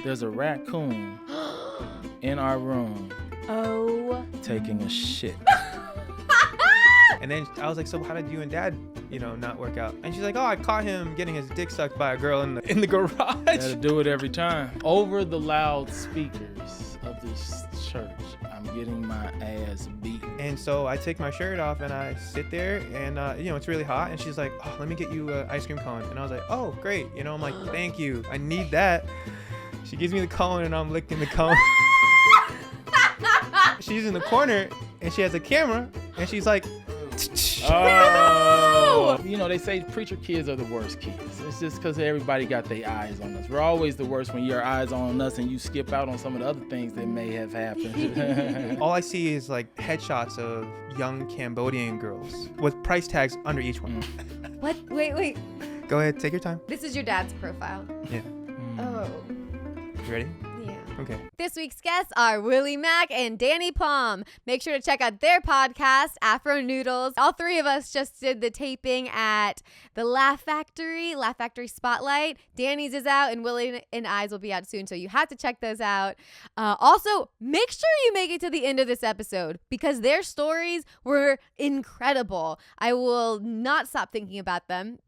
there's a raccoon in our room taking a shit. And then I was like, so how did you and Dad, not work out? And she's like, oh, I caught him getting his dick sucked by a girl in the garage. Gotta do it every time. Over the loudspeakers of this church, I'm getting my ass beat. And so I take my shirt off and I sit there and, it's really hot. And she's like, oh, let me get you an ice cream cone. And I was like, oh, great. I'm like, thank you. I need that. She gives me the cone and I'm licking the cone. She's in the corner and she has a camera and she's like, oh. They say preacher kids are the worst kids. It's just because everybody got their eyes on us. We're always the worst when your eyes on us and you skip out on some of the other things that may have happened. All I see is like headshots of young Cambodian girls with price tags under each one. What? Wait. Go ahead, take your time. This is your dad's profile. Yeah. Oh. You ready? Yeah. Okay. This week's guests are Willie Macc and Danny Plom. Make sure to check out their podcast, AfroNoodles. All three of us just did the taping at the Laugh Factory Spotlight. Danny's is out and Willie and I's will be out soon, so you have to check those out. Also, make sure you make it to the end of this episode because their stories were incredible. I will not stop thinking about them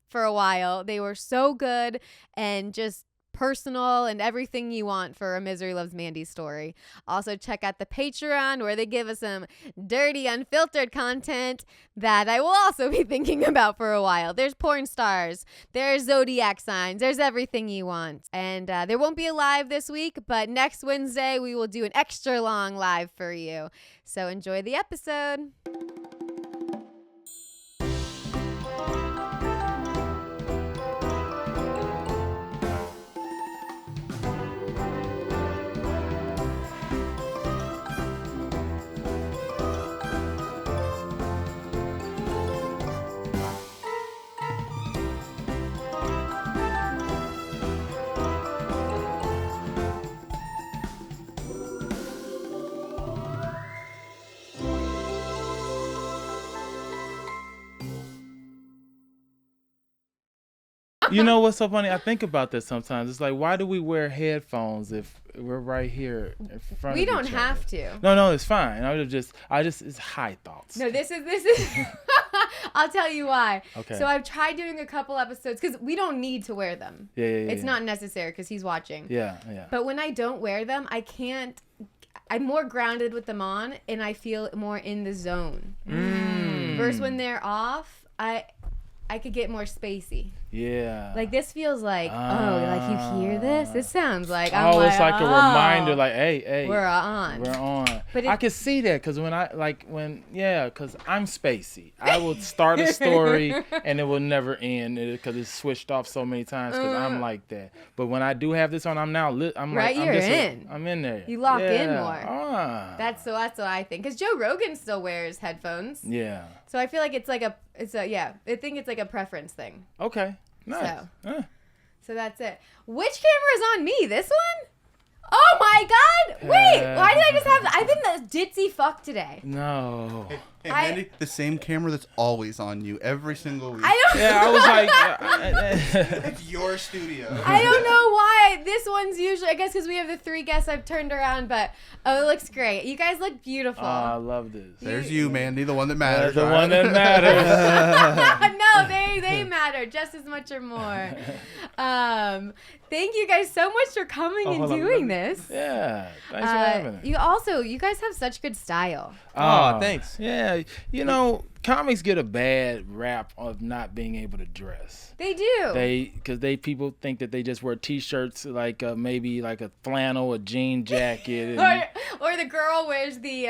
for a while. They were so good and just personal and everything you want for a Misery Loves Mandy story. Also check out the Patreon where they give us some dirty, unfiltered content that I will also be thinking about for a while. There's porn stars, there's zodiac signs, there's everything you want. And there won't be a live this week, but next Wednesday we will do an extra long live for you. So enjoy the episode. You know what's so funny? I think about this sometimes. It's like, why do we wear headphones if we're right here in front of each other? We don't have to. No, it's fine. I just, it's high thoughts. No, this is, I'll tell you why. Okay. So I've tried doing a couple episodes because we don't need to wear them. Yeah. It's not necessary because he's watching. Yeah. But when I don't wear them, I'm more grounded with them on and I feel more in the zone. Versus when they're off, I could get more spacey. Yeah. Like this feels like, like you hear this? This sounds like, it's like a reminder, like, hey. We're on. But I can see that because because I'm spacey. I will start a story and it will never end because it's switched off so many times because I'm like that. But when I do have this on, I'm in there. You lock in more. That's what I think. Because Joe Rogan still wears headphones. Yeah. So I feel like I think it's like a preference thing. Okay. Nice. So that's it. Which camera is on me? This one? Oh my God! Wait, why did I just have? I've been the ditzy fuck today. No. Hey, Mandy, the same camera that's always on you every single week. I was like, it's your studio. I don't know why this one's usually. I guess because we have the three guests I've turned around, but it looks great. You guys look beautiful. I love this. There's you, Mandy, the one that matters. The one that matters. No, they matter just as much or more. Thank you guys so much for coming and doing this. Yeah, thanks for having me. You guys have such good style. Oh, thanks. Yeah, comics get a bad rap of not being able to dress. They do. Because people think that they just wear t-shirts like maybe like a flannel, a jean jacket, or the girl wears the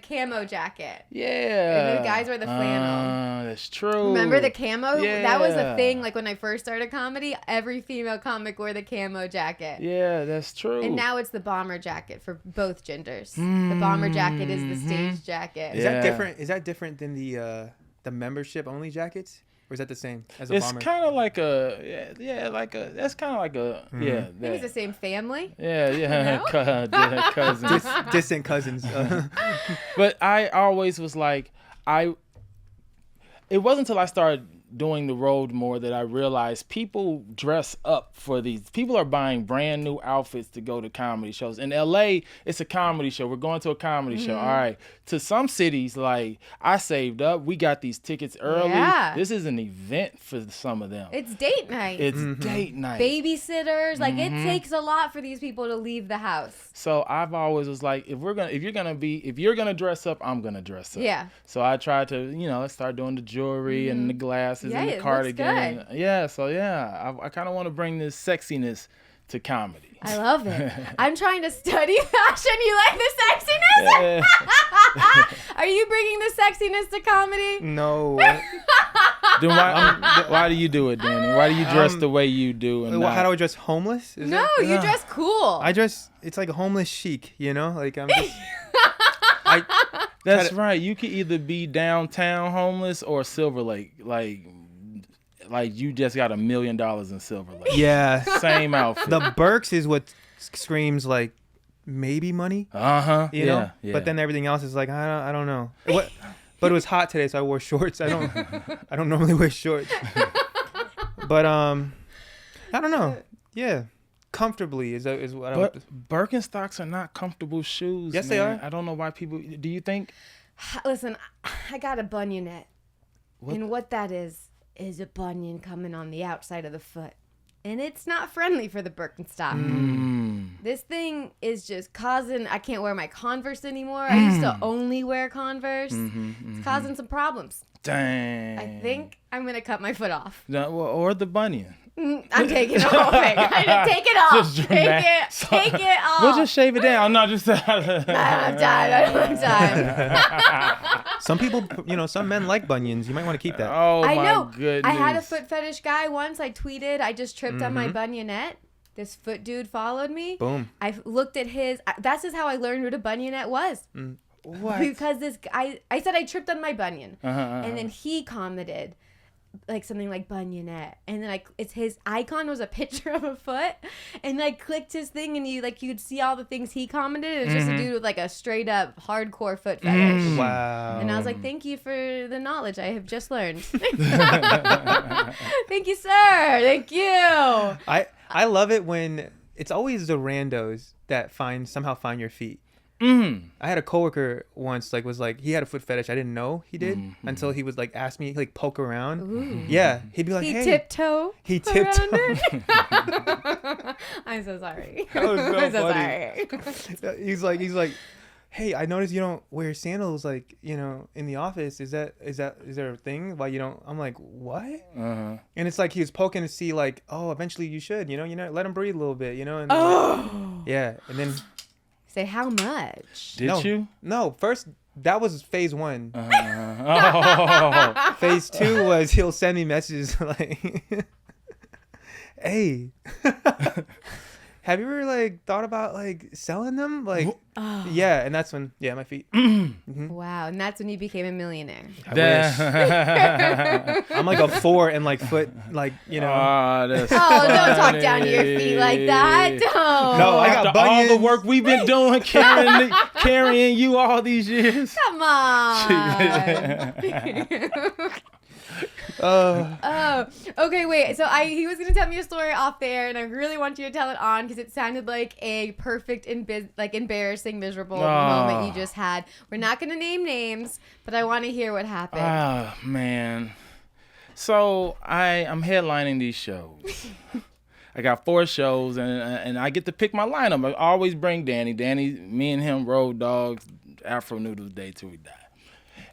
camo jacket. Yeah. And the guys wear the flannel. That's true. Remember the camo? Yeah. That was a thing. Like when I first started comedy, every female comic wore the camo jacket. Yeah, that's true. And now it's the bomber jacket for both genders. The bomber jacket is the stage jacket. Is that different? Is that different than the membership only jackets? Or is that the same as a bomber? It's kind of like that's kind of like a, I think it's the same family. Yeah, cousins. Distant cousins. But I always was like, it wasn't until I started doing the road more that I realized people dress up for these. People are buying brand new outfits to go to comedy shows. In LA, it's a comedy show. We're going to a comedy show. All right. To some cities, like I saved up. We got these tickets early. Yeah. This is an event for some of them. It's date night. It's date night. Babysitters. Like it takes a lot for these people to leave the house. So I've always was like, if you're gonna dress up, I'm gonna dress up. Yeah. So I tried to, start doing the jewelry and the glasses and the it cardigan. looks good. Yeah. So I kind of want to bring this sexiness to comedy. I love it. I'm trying to study fashion. You like the sexiness? Are you bringing the sexiness to comedy? No. Then why do you do it, Danny? Why do you dress the way you do? And How do I dress? Homeless? No, you dress cool. I dress. It's like a homeless chic, Like I'm just. That's right. You could either be downtown homeless or Silver Lake, like you just got $1 million in Silver Lake. Yeah. Same outfit. The Berks is what screams like maybe money. You know. Yeah. But then everything else is like I don't know. But it was hot today, so I wore shorts. I don't normally wear shorts. But I don't know. Yeah. Comfortably is what But Birkenstocks are not comfortable shoes. Yes, man. they are. I don't know why people. Do you think? Listen, I got a bunionette. What? And what that is a bunion coming on the outside of the foot. And it's not friendly for the Birkenstock. This thing is just causing, I can't wear my Converse anymore. I used to only wear Converse. It's causing some problems. Dang. I think I'm going to cut my foot off. No, or the bunion. I'm taking it off. I'm gonna take it off. Just Take it off. We'll just shave it down. No, just. I don't have time. some people, some men like bunions. You might want to keep that. Oh I my know. goodness. I had a foot fetish guy once. I tweeted. I just tripped on my bunionette. This foot dude followed me. Boom. I looked at his. That's just how I learned what a bunionette was. What? Because this guy, I said I tripped on my bunion, and then he commented like something like bunionette, and then his icon was a picture of a foot, and I clicked his thing, and you could see all the things he commented. It was just a dude with like a straight up hardcore foot fetish. Wow. And I was like, thank you for the knowledge I have just learned. Thank you, sir. Thank you. I love it when it's always the randos that somehow find your feet. I had a coworker once, he had a foot fetish. I didn't know he did until he was asked me, poke around. Ooh. Yeah. He'd be like, He hey. tiptoe. He tiptoe. I'm so sorry. That was so I'm funny. sorry. He's like, hey, I noticed you don't wear sandals, in the office. Is there a thing why you don't? I'm like, what? And it's like he was poking to see, eventually you should, let him breathe a little bit, and yeah, and then. Say how much? Did you? No, first that was phase 1. Oh. Phase 2 was he'll send me messages like, "Hey, have you ever thought about selling them?" Yeah, and that's when my feet. Wow, and that's when you became a millionaire. I wish. I'm like a 4 and foot Oh, don't talk down to your feet like that. Don't. No, I got After all bunions. the work we've been doing, carrying you all these years. Come on. Oh, okay, wait. So he was gonna tell me a story off there, and I really want you to tell it on because it sounded like a perfect embarrassing, miserable moment you just had. We're not gonna name names, but I want to hear what happened. Oh man. So I'm headlining these shows. I got 4 shows, and I get to pick my lineup. I always bring Danny. Danny, me and him, road dogs, AfroNoodles day till we die.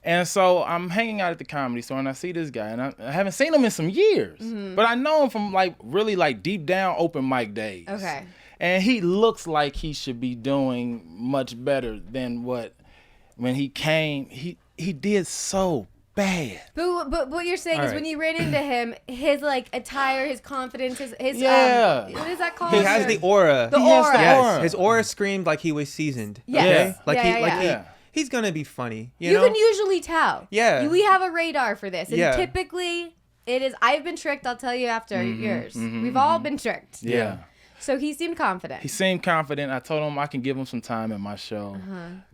And so I'm hanging out at the Comedy Store, and I see this guy, and I haven't seen him in some years, but I know him from really deep down open mic days. Okay. And he looks like he should be doing much better than when he came. He did so bad. But what you're saying is when you ran into him, his attire, his confidence, his what is that called? He has the aura. The aura. Yes, his aura screamed like he was seasoned. Yes. Okay? He's gonna be funny. You know? can usually tell. Yeah. We have a radar for this, and Yeah. typically it is. I've been tricked. I'll tell you after yours. We've all been tricked. Yeah. So he seemed confident. He seemed confident. I told him I can give him some time at my show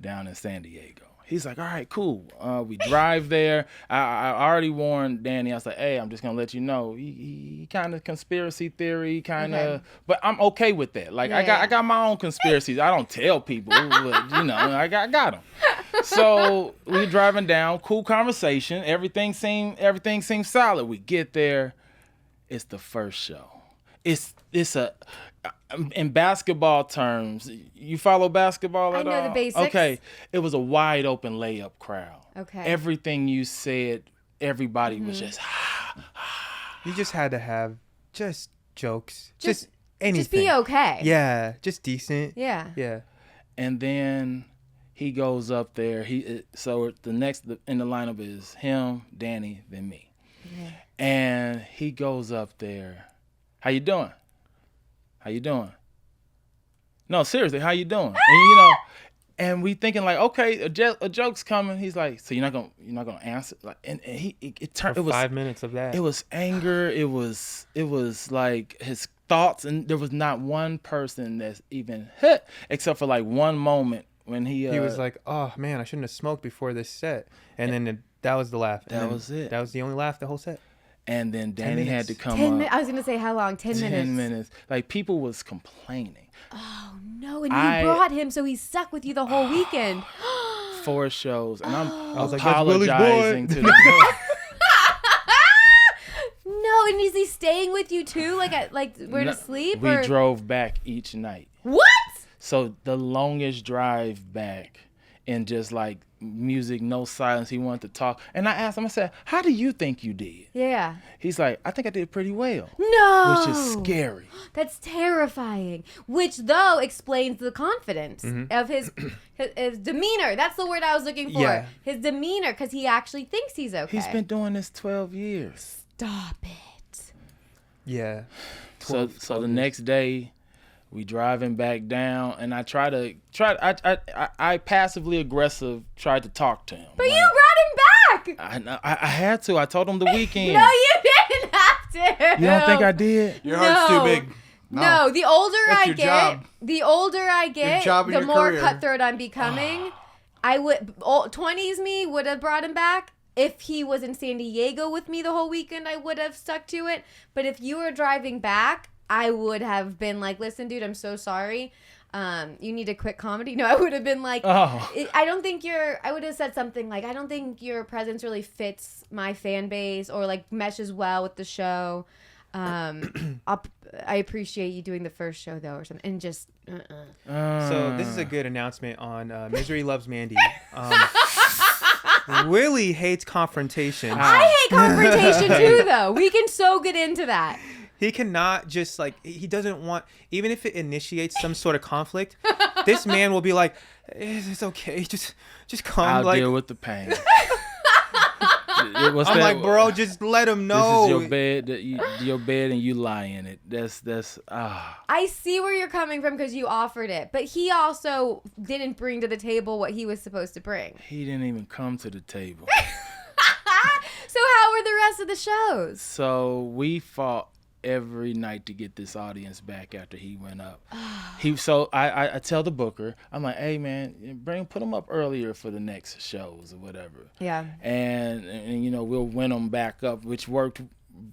down in San Diego. He's like, all right, cool. We drive there. I already warned Danny. I was like, hey, I'm just going to let you know. He kind of conspiracy theory, kind of. Okay. But I'm okay with that. Like, I got my own conspiracies. I don't tell people. But, you know, I got them. So we driving down. Cool conversation. Everything seems solid. We get there. It's the first show. It's a... In basketball terms, you follow basketball at all? I know the basics. Okay. It was a wide open layup crowd. Okay. Everything you said, everybody was just You just had to have just jokes. Just anything. Just be okay. Yeah. Just decent. Yeah. Yeah. And then he goes up there. So the next in the lineup is him, Danny, then me. Yeah. And he goes up there. How you doing? How you doing? No, seriously, how you doing? And and we thinking like, okay, a joke's coming. He's like, so you're not gonna answer? Like, and it turned. For it was 5 minutes of that. It was anger. It was like his thoughts, and there was not one person that's even hit, except for like one moment when he was like, oh man, I shouldn't have smoked before this set, and then that was the laugh. That was it. That was the only laugh the whole set. And then Danny had to come up. I was going to say, how long? 10 minutes? 10 minutes. Like, people was complaining. Oh, no. And you brought him, so he stuck with you the whole weekend. 4 shows. And I was apologizing to the No, and is he staying with you, too? Where to sleep? We drove back each night. What? So, the longest drive back. And just like music, no silence. He wanted to talk. And I asked him, I said, how do you think you did? Yeah. He's like, I think I did pretty well. No. Which is scary. That's terrifying. Which, though, explains the confidence of his demeanor. That's the word I was looking for. Yeah. His demeanor, because he actually thinks he's okay. He's been doing this 12 years. Stop it. Yeah. So the next day, we driving back down, and I passively aggressive tried to talk to him. But you brought him back. I had to. I told him the weekend. No, you didn't have to. You don't think I did? Your heart's too big. No, the older That's I your get, job. the Your more career. cutthroat I'm becoming. I would 20s me would have brought him back. If he was in San Diego with me the whole weekend, I would have stuck to it. But if you were driving back, I would have been like, listen, dude, I'm so sorry. You need to quit comedy. No, I would have been like, I would have said something like, I don't think your presence really fits my fan base or like meshes well with the show. I appreciate you doing the first show though, or something. And just, So this is a good announcement on MiseryLovesMandy. Willie hates confrontation. I hate confrontation too, though. We can so get into that. He cannot just he doesn't want, even if it initiates some sort of conflict, this man will be like, it's okay, just come. I'll deal with the pain. I'm like, bro, just let him know. This is your bed, and you lie in it. That's. I see where you're coming from because you offered it, but he also didn't bring to the table what he was supposed to bring. He didn't even come to the table. So how were the rest of the shows? So we fought every night to get this audience back after he went up. I tell the booker, I'm like, hey man, put him up earlier for the next shows or whatever. Yeah. And we'll win them back up, which worked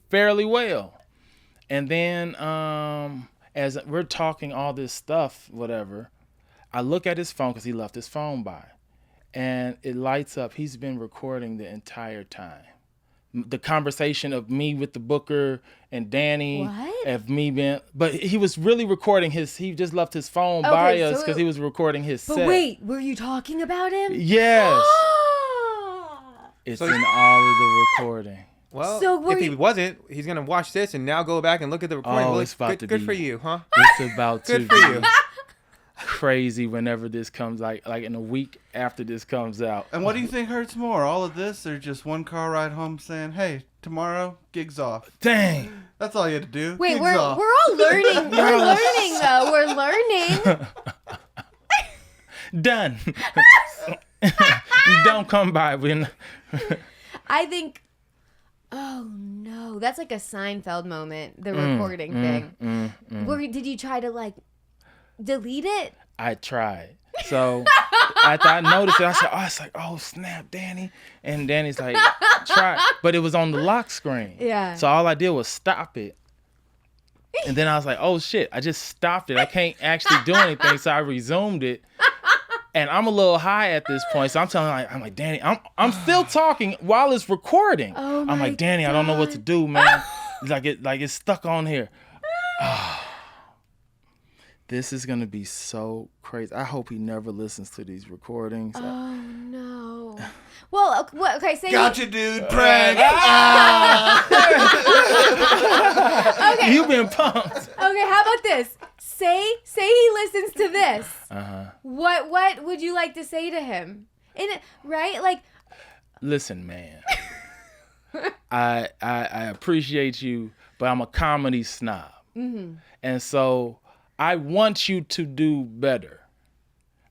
fairly well. And then as we're talking all this stuff, whatever, I look at his phone because he left his phone by, and it lights up. He's been recording the entire time. The conversation of me with the booker and Danny, of me being, but he was really recording he just left his phone by us because he was recording his set. But wait, were you talking about him? Yes. It's in all of the recording. Well, if he wasn't, he's going to watch this and now go back and look at the recording. Oh, it's about to be. Good for you, huh? It's about to be. Good for you. Crazy whenever this comes, like in a week after this comes out. And what do you think hurts more, all of this or just one car ride home saying, hey, tomorrow gig's off? Dang, that's all you had to do. Wait, gig's we're off. all learning. We're learning though. We're learning. Done. Don't come by. I think. Oh no, that's like a Seinfeld moment. The recording thing. Did you try to delete it? I tried. So after I noticed it, I said, "Oh, it's like, oh snap, Danny," and Danny's like, "Try," but it was on the lock screen. Yeah. So all I did was stop it, and then I was like, "Oh shit, I just stopped it. I can't actually do anything." So I resumed it. And I'm a little high at this point, so I'm like, Danny, I'm still talking while it's recording. Oh I'm my like, Danny, I don't know what to do, man. It's stuck on here. This is gonna be so crazy. I hope he never listens to these recordings. Oh no. Well, okay, say Gotcha, dude. Prank. Okay. You've been pumped. Okay, how about this? Say he listens to this. What would you like to say to him? Right? Like, listen, man. I appreciate you, but I'm a comedy snob. Mm-hmm. And so I want you to do better.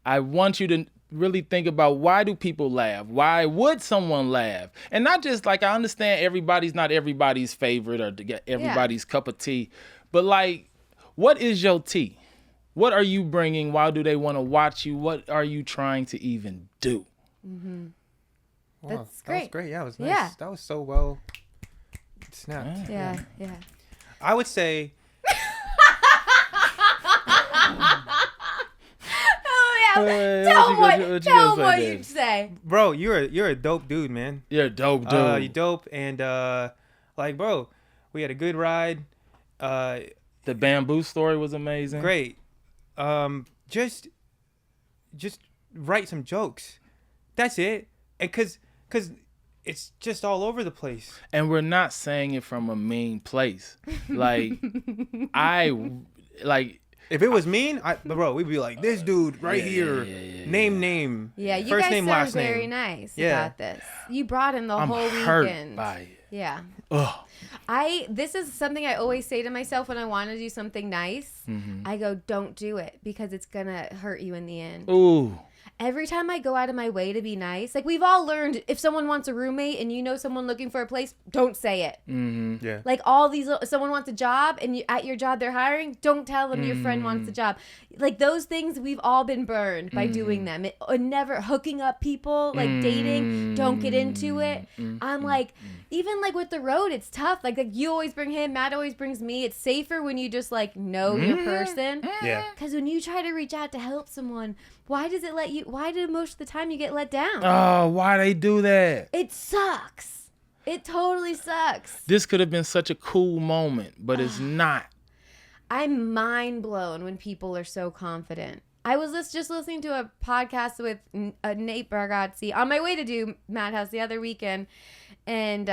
I want you to really think about, why do people laugh? Why would someone laugh? And not just like, I understand everybody's not everybody's favorite or to get everybody's cup of tea, but like, what is your tea? What are you bringing? Why do they want to watch you? What are you trying to even do? Mm-hmm. Wow, That's That was great. great. Yeah, it was nice. Yeah. That was so well snapped. Yeah. I would say, Oh yeah. Hey, Tell what him you what gonna say, you'd Dad? say. bro, you're a dope dude, man. You're a dope dude. You dope, and like, bro, we had a good ride. The bamboo story was amazing. Great. Just write some jokes. That's it. And cause it's just all over the place. And we're not saying it from a mean place. Like, If it was mean, bro, we'd be like, this dude right here, name. Yeah, you first guys name, sound last very name. nice Yeah. about this. You brought in the I'm whole hurt weekend. by it. Yeah. Ugh. This is something I always say to myself when I want to do something nice. Mm-hmm. I go, don't do it, because it's gonna hurt you in the end. Ooh. Every time I go out of my way to be nice, like, we've all learned, if someone wants a roommate and you know someone looking for a place, don't say it. Mm-hmm. Yeah. Like, someone wants a job and at your job they're hiring, don't tell them your friend wants a job. Like, those things, we've all been burned by doing them. Never hooking up people, like dating, don't get into it. I'm like, even like with the road, it's tough. Like you always bring him, Matt always brings me. It's safer when you just like know your person. Yeah. Because when you try to reach out to help someone, why do most of the time you get let down? Oh, why they do that? It sucks. It totally sucks. This could have been such a cool moment, but it's not. I'm mind blown when people are so confident. I was just listening to a podcast with Nate Bargatze on my way to do Madhouse the other weekend. And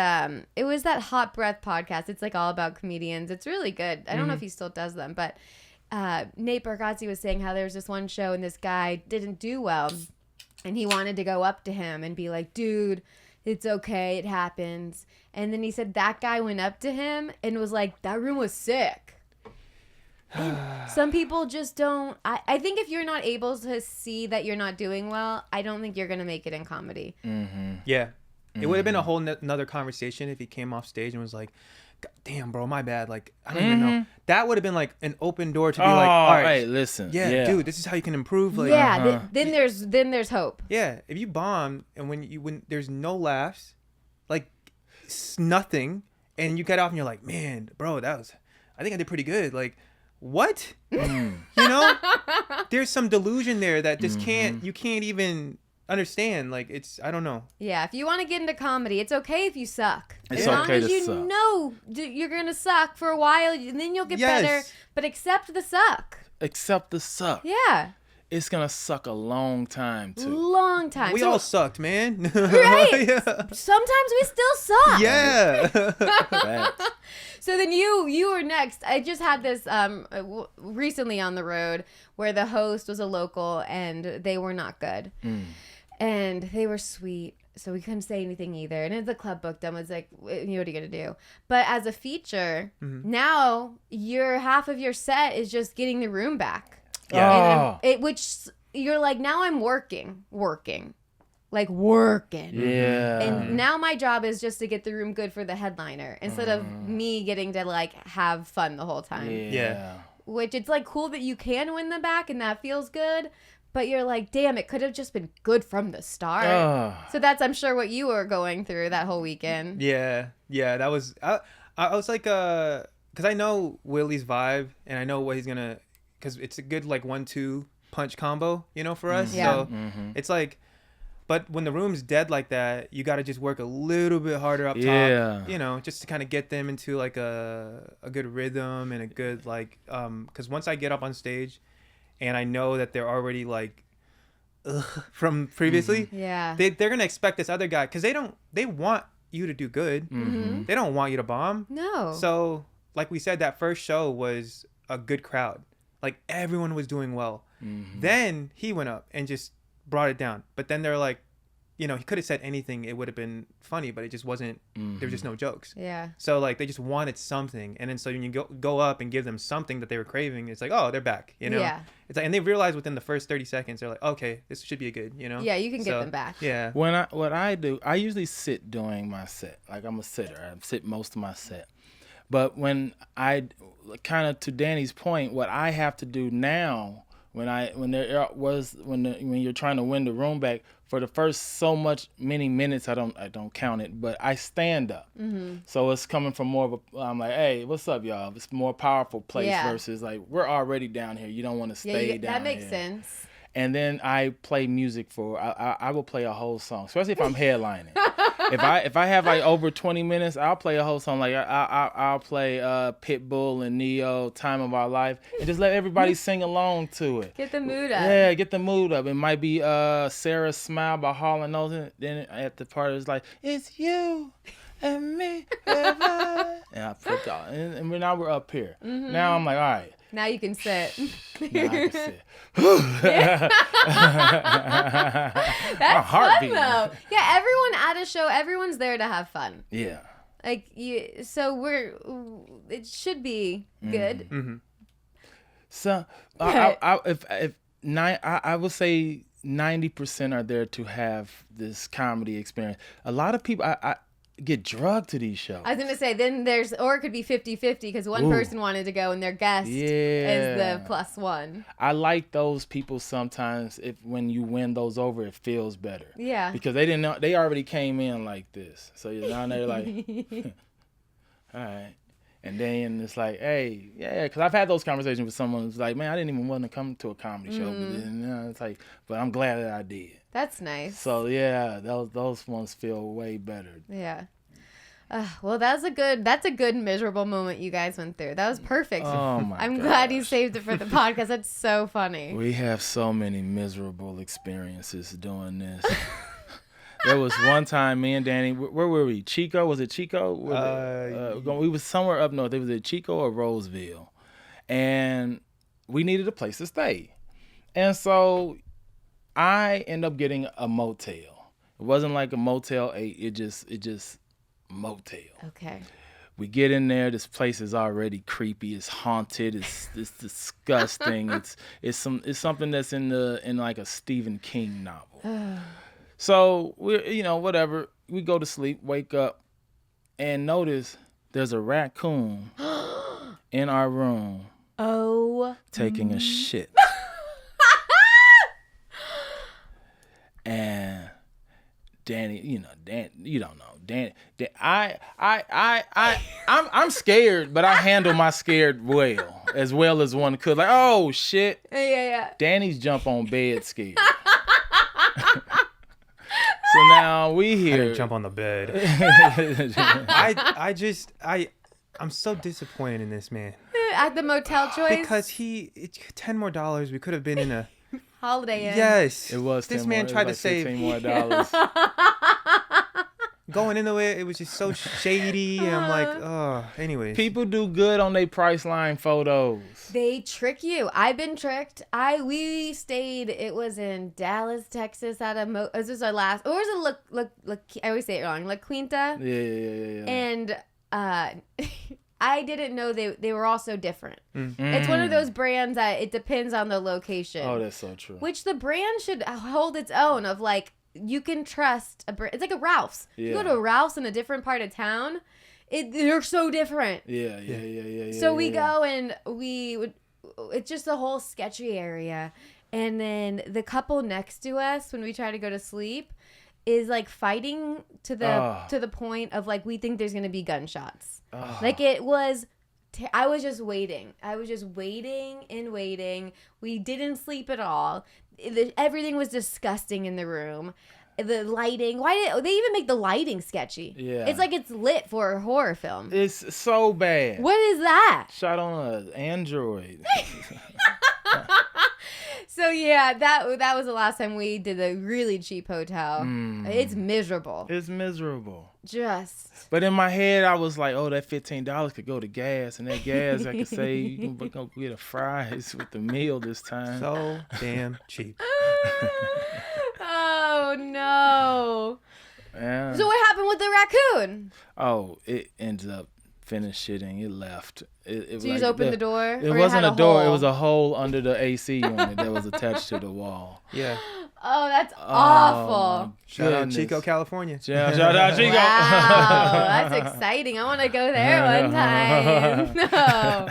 it was that Hot Breath podcast. It's like all about comedians. It's really good. I don't know if he still does them, but Nate Bargatze was saying how there was this one show and this guy didn't do well. And he wanted to go up to him and be like, dude, it's okay. It happens. And then he said that guy went up to him and was like, that room was sick. Some people just don't. I think if you're not able to see that you're not doing well, I don't think you're going to make it in comedy. Mm-hmm. Yeah. It would have been a whole another conversation if he came off stage and was like, God damn, bro, my bad. Like, I don't even know. That would have been like an open door to be like, all right, hey, listen. yeah, dude, this is how you can improve. Like, Yeah, then there's hope. yeah. If you bomb and when there's no laughs, like nothing, and you get off and you're like, man, bro, I think I did pretty good. Like, what? You know, there's some delusion there that just you can't even understand. Like, I don't know. Yeah, if you want to get into comedy, it's okay if you suck. It's as long okay as to you suck. know you're going to suck for a while, and then you'll get Yes. better. But accept the suck. Accept the suck. Yeah. It's going to suck a long time, too. Long time. We all sucked, man. Right. Yeah. Sometimes we still suck. Yeah. Facts. So then you were next. I just had this recently on the road where the host was a local and they were not good. And they were sweet, so we couldn't say anything either. And the club booked them. Was like, what are you going to do? But as a feature, now half of your set is just getting the room back. Yeah. Which you're like, now I'm working. Like working. Yeah. And now my job is just to get the room good for the headliner instead of me getting to like have fun the whole time. Yeah. Which it's like cool that you can win them back and that feels good. but you're like, damn, it could have just been good from the start. So that's, I'm sure, what you were going through that whole weekend. Yeah, that was. I was like, because I know Willie's vibe, and I know what he's gonna, because it's a good like 1-2 punch combo, for us. Yeah. So it's like, but when the room's dead like that, you got to just work a little bit harder up top, just to kind of get them into like a good rhythm and a good like, because once I get up on stage, and I know that they're already like, from previously, they're gonna expect this other guy, because they want you to do good. They don't want you to bomb. No. So like we said, that first show was a good crowd. Like everyone was doing well. Then he went up and just brought it down. But then they're like, he could have said anything. It would have been funny, but it just wasn't. There was just no jokes. Yeah. So like they just wanted something. And then so when you go up and give them something that they were craving, it's like, oh, they're back, Yeah. It's like, and they realize within the first 30 seconds, they're like, okay, this should be a good, Yeah, you can get them back. Yeah. What I do, I usually sit during my set. Like I'm a sitter. I sit most of my set. But when I kind of, to Danny's point, what I have to do now when you're trying to win the room back, for the first many minutes, I don't count it, but I stand up. So it's coming from more of a, I'm like, hey, what's up, y'all? It's a more powerful place versus like, we're already down here. You don't want to stay down here. That makes sense. And then I play music I will play a whole song, especially if I'm headlining. if I have like over 20 minutes, I'll play a whole song. Like I'll play Pitbull and Neo, Time of Our Life, and just let everybody sing along to it. Get the mood up. Yeah, get the mood up. It might be Sarah's Smile by Hall & Oates. Then at the part it's like, it's you and me. And I put that, and now we're up here. Now I'm like, all right. Now you can sit. Now I can sit. That's heartbeat. fun though. Yeah, everyone at a show, everyone's there to have fun. Yeah. Like it should be good. So I would say 90% are there to have this comedy experience. A lot of people I get drugged to these shows. I was gonna say, then or it could be 50-50 because one person wanted to go and their guest is the +1. I like those people sometimes. When you win those over, it feels better. Yeah. Because they didn't know, they already came in like this. So now they're like, all right. And then it's like, hey, yeah, because I've had those conversations with someone who's like, man, I didn't even want to come to a comedy show. But then, it's like, but I'm glad that I did. That's nice. So yeah, those ones feel way better. Yeah. Well, that's a good miserable moment you guys went through. That was perfect. Oh my! I'm glad you saved it for the podcast. That's so funny. We have so many miserable experiences doing this. There was one time, me and Danny, where were we? Chico? Was it Chico? We was somewhere up north. It was at Chico or Roseville, and we needed a place to stay, and so I ended up getting a motel. It wasn't like a Motel 8. It just motel. Okay. We get in there. This place is already creepy. It's haunted. It's disgusting. It's something that's in like a Stephen King novel. So we whatever. We go to sleep, wake up, and notice there's a raccoon in our room. Oh. Taking a shit. And Danny, you don't know. Danny, I'm scared, but I handle my scared as well as one could. Like, oh shit. Yeah. Danny's jump on bed scared. So now we here. I didn't jump on the bed. I'm so disappointed in this man. At the motel choice? Because it's $10 more. We could have been in a Holiday Inn. Yes. It was. This man tried to save $15 more. Going into it was just so shady. And I'm like, oh. Anyways. People do good on their Priceline photos. They trick you. I've been tricked. We stayed. It was in Dallas, Texas. This was our last. Or was it I always say it wrong. La Quinta. Yeah. And I didn't know they were all so different. It's one of those brands that it depends on the location. Oh, that's so true. Which the brand should hold its own of like, you can trust a brand. It's like a Ralph's. Yeah. You go to a Ralph's in a different part of town, they're so different. Yeah. So we go and it's just a whole sketchy area. And then the couple next to us, when we try to go to sleep, is like fighting to the point of like we think there's gonna be gunshots. Like it was. I was just waiting. And waiting. We didn't sleep at all. Everything was disgusting in the room. The lighting. Why did they even make the lighting sketchy? Yeah. It's like it's lit for a horror film. It's so bad. What is that? Shot on an Android. So yeah, that was the last time we did a really cheap hotel. It's miserable. It's miserable. Just. But in my head, I was like, oh, that $15 could go to gas, and that gas I could say you can go get a fries with the meal this time. So damn cheap. Oh no. Yeah. So what happened with the raccoon? Oh, it ended up finished shitting. It left. It So you just opened the door? It Or wasn't had a door. hole? It was a hole under the AC unit that was attached to the wall. Yeah. Oh, that's awful. Shout out Chico, California. Shout out Chico. Wow, that's exciting. I want to go there one time. No.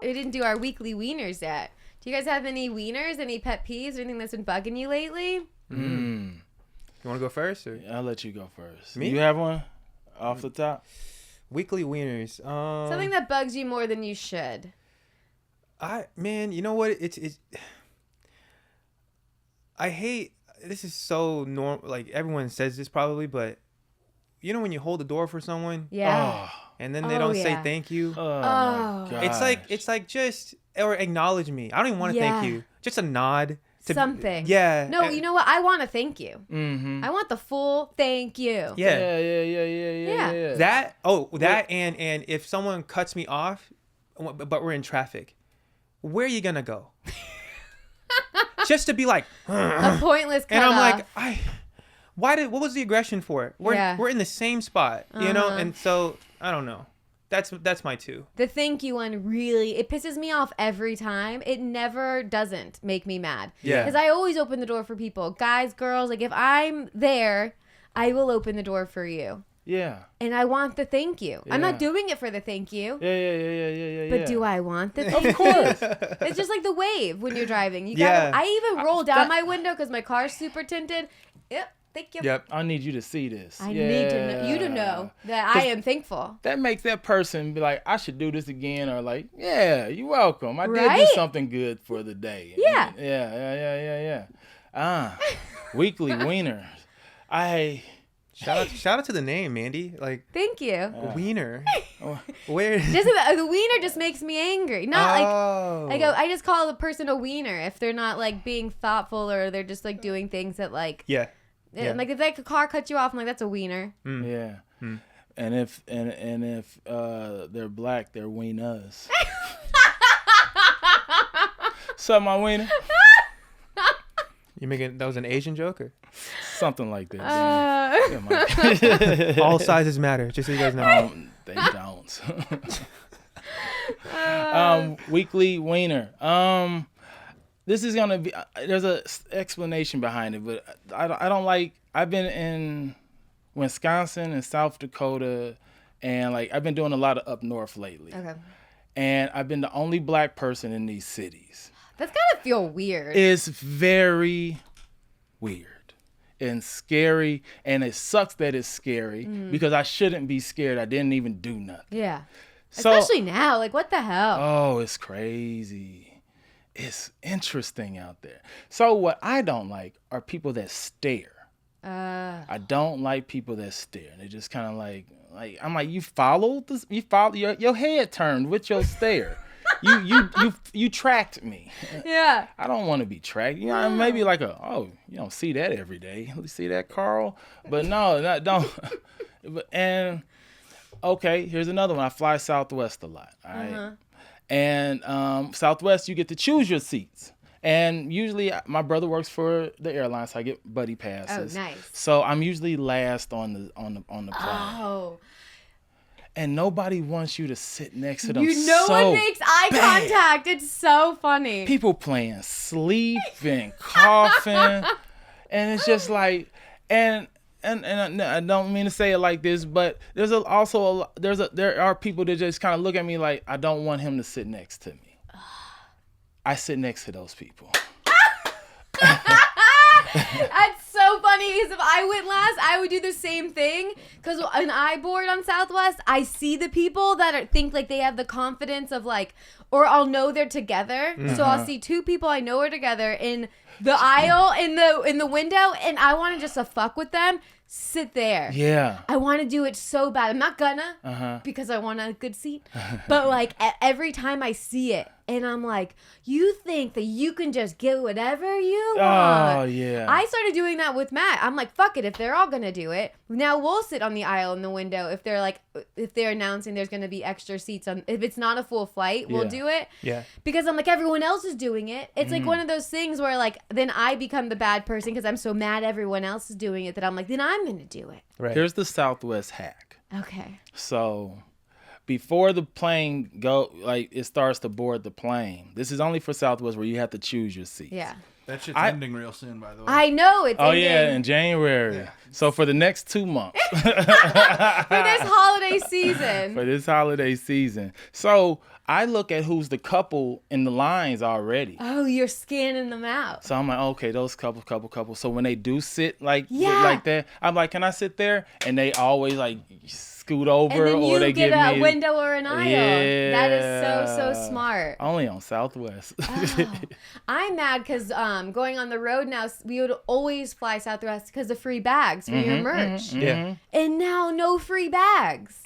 We didn't do our weekly wieners yet. Do you guys have any wieners, any pet peeves, or anything that's been bugging you lately? You want to go first? Or? I'll let you go first. Me? You have one off the top? Weekly wieners. Something that bugs you more than you should. Man, you know what? It's I hate, this is so normal, like everyone says this probably, but you know when you hold the door for someone Yeah. and then they don't say yeah. thank you? Oh my God. It's like just, or acknowledge me. I don't even want to Yeah. thank you. Just a nod. Something. Yeah. No, you know what? I want to thank you. Mm-hmm. I want the full thank you. Yeah. Yeah. That, and if someone cuts me off, but we're in traffic, where are you going to go? Just to be like, A pointless cut and I'm off. like, what was the aggression for? We're in the same spot, you know? And so, I don't know. That's my two. The thank you one really, it pisses me off every time. It never doesn't make me mad. Yeah. Because I always open the door for people. Guys, girls, like if I'm there, I will open the door for you. Yeah. And I want the thank you. I'm Yeah. not doing it for the thank you. Yeah. But do I want the thank you? Of course. It's just like the wave when you're driving. You Yeah. gotta, I even roll down my window because my car's super tinted. Yep. Thank you. Yep. I need you to see this. I need to know, you to know that I am thankful. That makes that person be like, I should do this again, or like, yeah, you're welcome. I did Right? do something good for the day. Yeah. Yeah. Weekly wieners. Shout out to the name, Mandy. Like, Thank you. wiener. Where? Just the wiener just makes me angry. Not like I just call the person a wiener if they're not like being thoughtful or they're just like doing things that like Yeah. like if like a car cuts you off, I'm like that's a wiener. Yeah. And if they're black, they're wieners. Sup, my wiener? You making that was an Asian joke or? Something like that. Yeah, man. All sizes matter, just so you guys know. They don't. Weekly wiener. This is gonna be. There's a explanation behind it, but I don't like. I've been in Wisconsin and South Dakota, and like I've been doing a lot of up north lately. Okay. And I've been the only black person in these cities. That's gotta feel weird. It's very weird and scary, and it sucks that it's scary because I shouldn't be scared. I didn't even do nothing. Yeah. So, Especially now, like what the hell? oh, it's crazy. It's interesting out there. So what I don't like are people that stare. I don't like people that stare. They just kind of like I'm like, you followed this? You followed your head turned with your stare. You tracked me. Yeah. I don't want to be tracked. You know, maybe like you don't see that every day. You see that, Carl? But no, don't. And okay, here's another one. I fly Southwest a lot. All right. And Southwest, you get to choose your seats. And usually my brother works for the airline, so I get buddy passes. Oh, nice. So I'm usually last on the plane. Oh. And nobody wants you to sit next to them. No one makes eye contact. It's so funny. People playing sleep and coughing. And it's just like, and I don't mean to say it like this, but there are people that just kind of look at me like I don't want him to sit next to me. I sit next to those people. That's so funny because if I went last, I would do the same thing. Because when I board on Southwest, I see the people that think like they have the confidence of like, or I'll know they're together. So I'll see two people I know are together in the aisle in the window, and I want to just fuck with them. Sit there. Yeah. I want to do it so bad. I'm not gonna because I want a good seat. But like every time I see it, and I'm like, you think that you can just get whatever you want? Oh yeah. I started doing that with Matt. I'm like, fuck it. If they're all gonna do it, now we'll sit on the aisle in the window. If they're announcing there's gonna be extra seats on, if it's not a full flight, we'll do it. Yeah. Because I'm like, everyone else is doing it. It's like one of those things where like then I become the bad person because I'm so mad everyone else is doing it that I'm like, then I'm gonna do it. Right. Here's the Southwest hack. Okay. So before the plane it starts to board the plane. This is only for Southwest where you have to choose your seats. Yeah. That shit's ending real soon, by the way. I know it's Oh ending. yeah, in January. Yeah. So for the next 2 months. For this holiday season. For this holiday season. So I look at who's the couple in the lines already. Oh, you're scanning them out. So I'm like, okay, those couple. So when they do sit like Yeah. like that, I'm like, can I sit there? And they always like scoot over, And then or you they get give a me window or an aisle. Yeah. That is so smart. Only on Southwest. Oh. I'm mad because going on the road now, we would always fly Southwest because of free bags for your merch. Yeah. And now no free bags.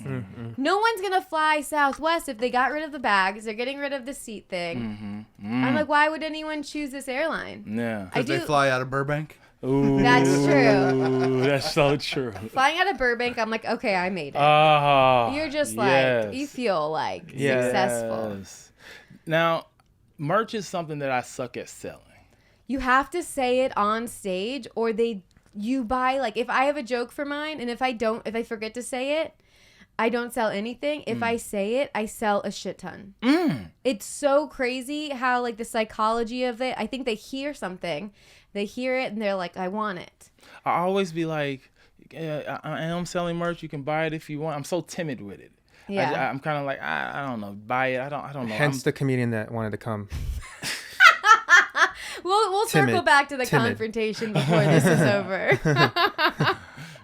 No one's going to fly Southwest if they got rid of the bags. They're getting rid of the seat thing. I'm like, why would anyone choose this airline? Yeah. I Because they do. fly out of Burbank. Ooh, That's true. Ooh, that's so true. Flying out of Burbank, I'm like, okay, I made it. You're just like, you feel like successful. Yes. Now, merch is something that I suck at selling. You have to say it on stage or you buy, like if I have a joke for mine and if I forget to say it, I don't sell anything. If I say it, I sell a shit ton. It's so crazy how like the psychology of it, I think they hear something, they hear it and they're like, I want it. I always be like, I am selling merch. You can buy it if you want. I'm so timid with it. Yeah. I'm kind of like, I don't know, buy it. I don't know. Hence the comedian that wanted to come. We'll Timid. circle back to the confrontation before this is over.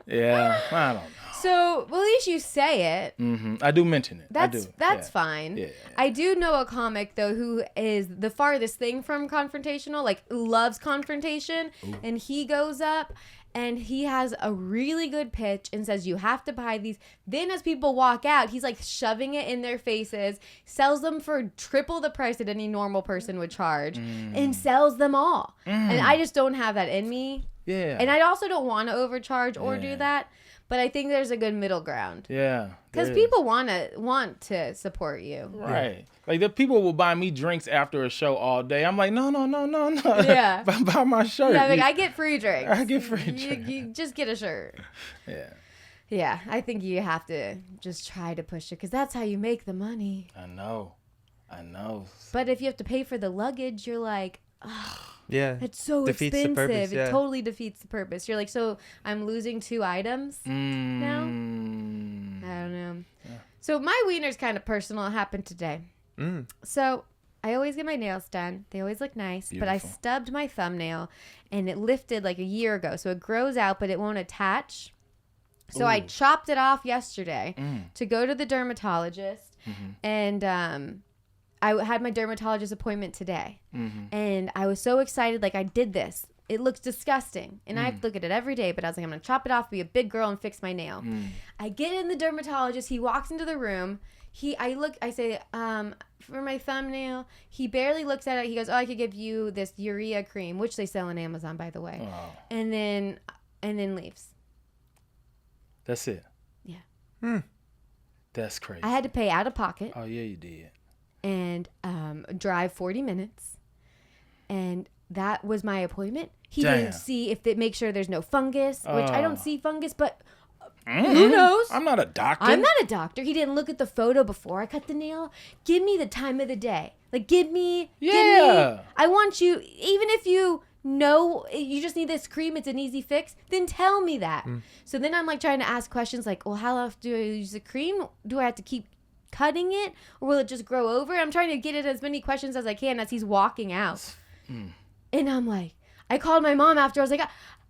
Yeah, I don't know. So, well, at least you say it. I do mention it. That's yeah. fine. Yeah. I do know a comic though who is the farthest thing from confrontational, like loves confrontation, and he goes up and he has a really good pitch and says you have to buy these. Then as people walk out, he's like shoving it in their faces, sells them for triple the price that any normal person would charge, and sells them all. And I just don't have that in me. Yeah. And I also don't want to overcharge or do that. But I think there's a good middle ground. Yeah. Because people want to support you. Right. Like the people will buy me drinks after a show all day. I'm like, no. Yeah. Buy my shirt. Yeah, like I get free drinks. I get free drinks. You just get a shirt. Yeah. Yeah, I think you have to just try to push it because that's how you make the money. I know. But if you have to pay for the luggage, you're like, oh, Yeah. it's so Defeats the expensive. purpose, yeah. It totally defeats the purpose. You're like, so I'm losing 2 items now? I don't know. Yeah. So my wiener's kind of personal. It happened today. So I always get my nails done. They always look nice. Beautiful. But I stubbed my thumbnail and it lifted like a year ago. So it grows out, but it won't attach. So I chopped it off yesterday to go to the dermatologist. And I had my dermatologist appointment today. And I was so excited. Like I did this. It looks disgusting. And I have to look at it every day. But I was like, I'm going to chop it off, be a big girl, and fix my nail. I get in the dermatologist. He walks into the room. I say, for my thumbnail. He barely looks at it. He goes, oh, I could give you this urea cream, which they sell on Amazon, by the way. Oh. And then leaves. That's it. Yeah. That's crazy. I had to pay out of pocket. Oh yeah, you did. And drive 40 minutes. And that was my appointment. He didn't see make sure there's no fungus, which I don't see fungus, but who knows? I'm not a doctor. I'm not a doctor. He didn't look at the photo before I cut the nail. Give me the time of the day. Like, give me. Yeah. I want you, even if you no, you just need this cream, it's an easy fix, then tell me that. So then I'm like trying to ask questions like, well, how often do I use the cream? Do I have to keep cutting it, or will it just grow over? I'm trying to get at as many questions as I can as he's walking out. And I'm like, I called my mom after. I was like,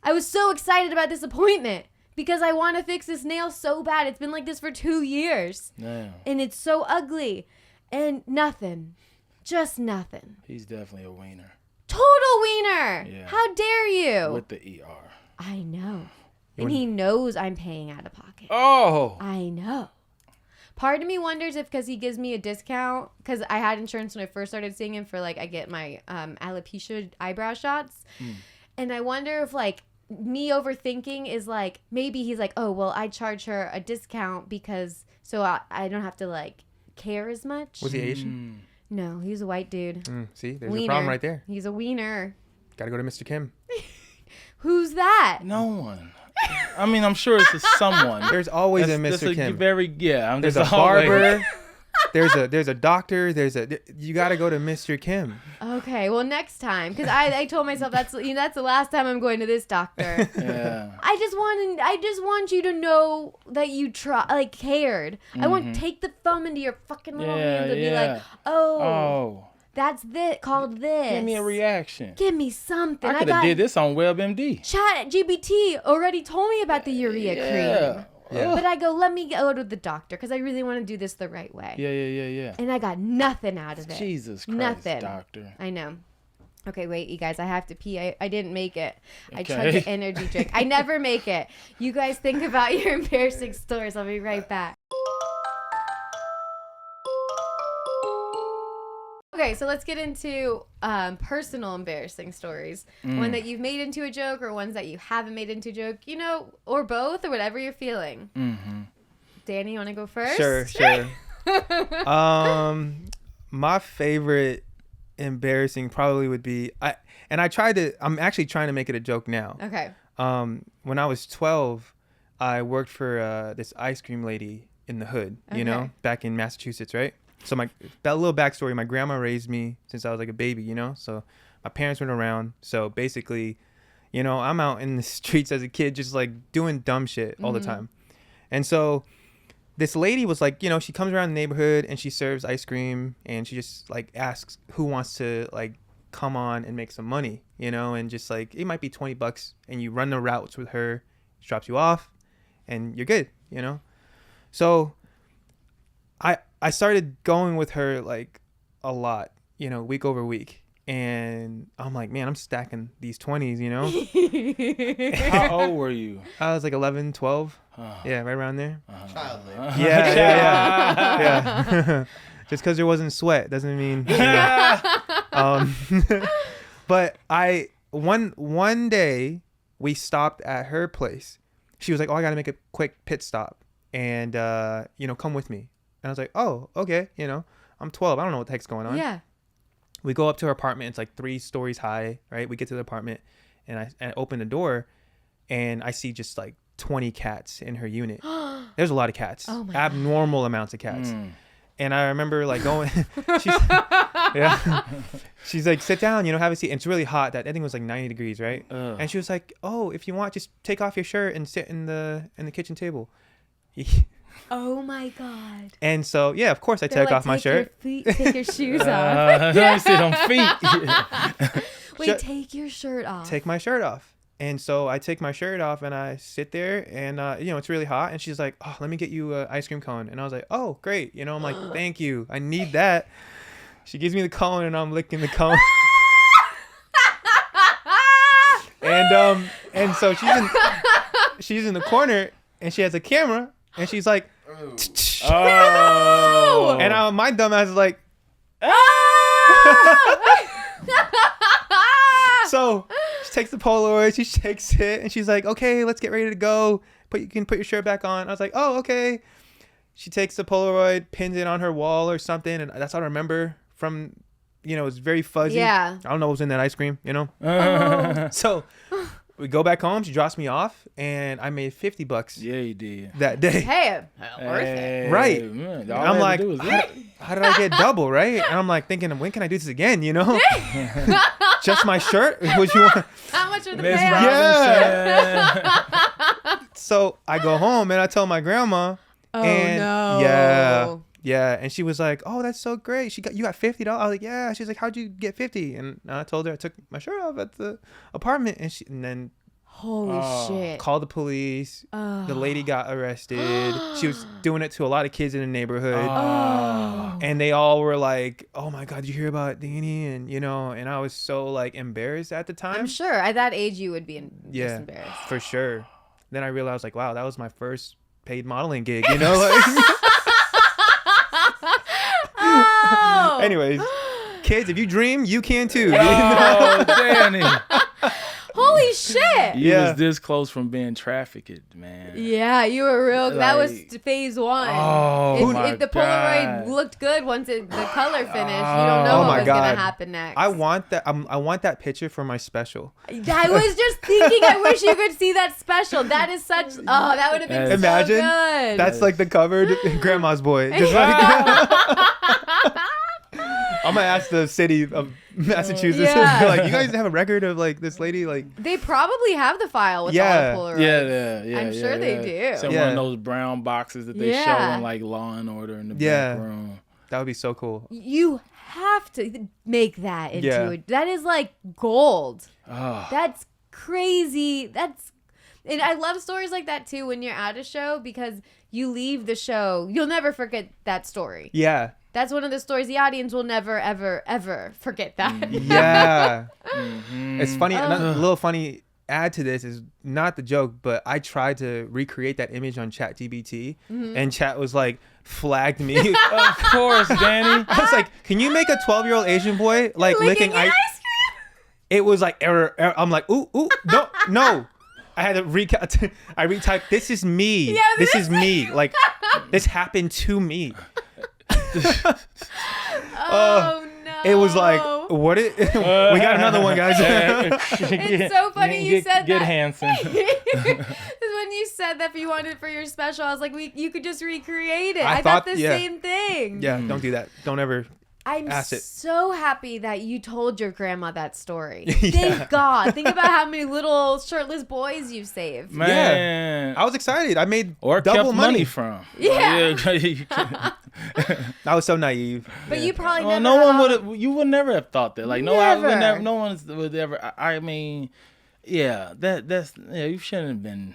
I was so excited about this appointment because I want to fix this nail so bad. It's been like this for 2 years. Damn. And it's so ugly. And nothing. Just nothing. He's definitely a wiener. Total wiener. Yeah. How dare you? With the ER. I know. And he knows I'm paying out of pocket. Oh. I know. Part of me wonders if because he gives me a discount, because I had insurance when I first started seeing him for, like, I get my alopecia eyebrow shots. And I wonder if, like, me overthinking is, like, maybe he's like, oh, well, I charge her a discount because so I don't have to, like, care as much. Was he Asian? No, he's a white dude. See, there's Wiener. a problem right there. He's a wiener. Gotta go to Mr. Kim. Who's that? No one. I mean, I'm sure it's a someone. There's always a That's Mr. Kim. I'm There's just a always- barber. there's a doctor. You gotta go to Mr. Kim. Okay, well, next time, because I told myself that's the last time I'm going to this doctor. Yeah. I just want you to know that you cared. I want to take the thumb into your fucking little hands and be like, oh, that's called this. Give me a reaction. Give me something. I could have did this on WebMD. Chat GPT already told me about the urea cream. Yeah. But I go, let me go to the doctor because I really want to do this the right way. Yeah. And I got nothing out of it. Jesus Christ, Nothing. doctor. I know. Okay, wait, you guys, I have to pee. I didn't make it. I Okay. chugged the energy drink. I never make it. You guys think about your embarrassing stories. I'll be right back. Okay, so let's get into personal embarrassing stories. One that you've made into a joke or ones that you haven't made into a joke, or both or whatever you're feeling. Mm-hmm. Danny, you want to go first? Sure. My favorite embarrassing probably would be I'm actually trying to make it a joke now. Okay. When I was 12, I worked for this ice cream lady in the hood, back in Massachusetts, right? So that little backstory, my grandma raised me since I was like a baby, so my parents went around. So basically, I'm out in the streets as a kid, just like doing dumb shit all the time. And so this lady was like, she comes around the neighborhood and she serves ice cream and she just like asks who wants to like come on and make some money, and just like, it might be $20 and you run the routes with her, she drops you off and you're good, So I started going with her like a lot, week over week. And I'm like, man, I'm stacking these 20s, How old were you? I was like 11, 12. Yeah, right around there. Child labor. Yeah. Just because there wasn't sweat doesn't mean. But one day we stopped at her place. She was like, oh, I got to make a quick pit stop and, come with me. And I was like, oh, okay. I'm 12. I don't know what the heck's going on. Yeah. We go up to her apartment. It's like 3 stories high, right? We get to the apartment and I open the door and I see just like 20 cats in her unit. There's a lot of cats. Oh my Abnormal amounts of cats. And I remember like going, she's like, sit down, have a seat. And it's really hot. I think it was like 90 degrees, right? And she was like, oh, if you want, just take off your shirt and sit in the kitchen table. Oh my God. And so, yeah, of course I take off my shirt. Take your shoes off. Let me see them feet. Wait, take your shirt off. Take my shirt off. And so I take my shirt off and I sit there and, it's really hot. And she's like, oh, let me get you an ice cream cone. And I was like, oh, great. I'm like, thank you. I need that. She gives me the cone and I'm licking the cone. And so she's in the corner and she has a camera and she's like, Oh. And my dumb ass is like, so she takes the Polaroid, she shakes it, and she's like, okay, let's get ready to go. You can put your shirt back on. I was like, oh, okay. She takes the Polaroid, pins it on her wall or something, and that's all I remember from, it's very fuzzy. Yeah. I don't know what was in that ice cream, Oh. So We go back home. She drops me off, and I made $50 Yeah, you did. that day. Hey, worth it. Right. Man, And I'm like, how did I get double, right? And I'm like thinking, when can I do this again, you know? Just my shirt? What you want? How much are the Miss payouts? Robinson. So I go home, and I tell my grandma. Oh, and no. Yeah. And she was like, oh, that's so great. You got $50. I was like, yeah. She's like, how'd you get 50? And I told her I took my shirt off at the apartment, and then Holy shit. called the police. The lady got arrested. She was doing it to a lot of kids in the neighborhood. And they all were like, oh my God, did you hear about Danny? And, you know, and I was so like embarrassed at the time. I'm sure at that age you would be just embarrassed. For sure. Then I realized like, wow, that was my first paid modeling gig, you know? Like, Oh. anyways, kids, if you dream, you can too. Oh, Danny. Holy shit. You Yeah. was this close from being trafficked, man. Yeah, you were real. That was Like- phase one. Oh, my if the God. Polaroid looked good once the color finished, you don't know Oh what my was God. gonna happen next. I want that. I want that picture for my special. I was just thinking. I wish you could see that special. That is such. Oh, that would have been Imagine. so good. That's like the cover, Grandma's Boy. Just like, I'm gonna ask the city of Massachusetts. Yeah. Like, you guys have a record of like this lady? Like, They probably have the file with Yeah. all the Polaroids. Yeah. I'm sure they do. Some Yeah. one of those brown boxes that they show Yeah. in like Law and Order in the Yeah. back room. that would be so cool. You have to make that into Yeah. it. That is like gold. Oh, That's crazy. And I love stories like that too when you're at a show because you leave the show, you'll never forget that story. Yeah. That's one of the stories the audience will never, ever, ever forget that. Yeah. mhm. It's funny. Another little funny add to this is not the joke, but I tried to recreate that image on ChatGPT, and Chat was like, flagged me. Of course, Danny. I was like, can you make a 12-year-old Asian boy like licking ice ice? It was like error. I'm like, ooh, no. I had to I retyped, this is me. Yeah, this is me. Like, this happened to me. Oh no. It was like, what it? We got another one, guys. It's so funny you said Get that. Hanson. When you said that if you wanted it for your special, I was like, you could just recreate it. I thought thought- the yeah. same thing. Yeah, don't do that. Don't ever. I'm Ass it. so happy that you told your grandma that story. Yeah. Thank God. Think about how many little shirtless boys you've saved. Man. I was excited. I made Or double kept money. money from. Yeah. I was so naive. But you probably Well, never. no one would have. You would never have thought that. Like Never. no one would ever. I mean, yeah, that's yeah. You shouldn't have been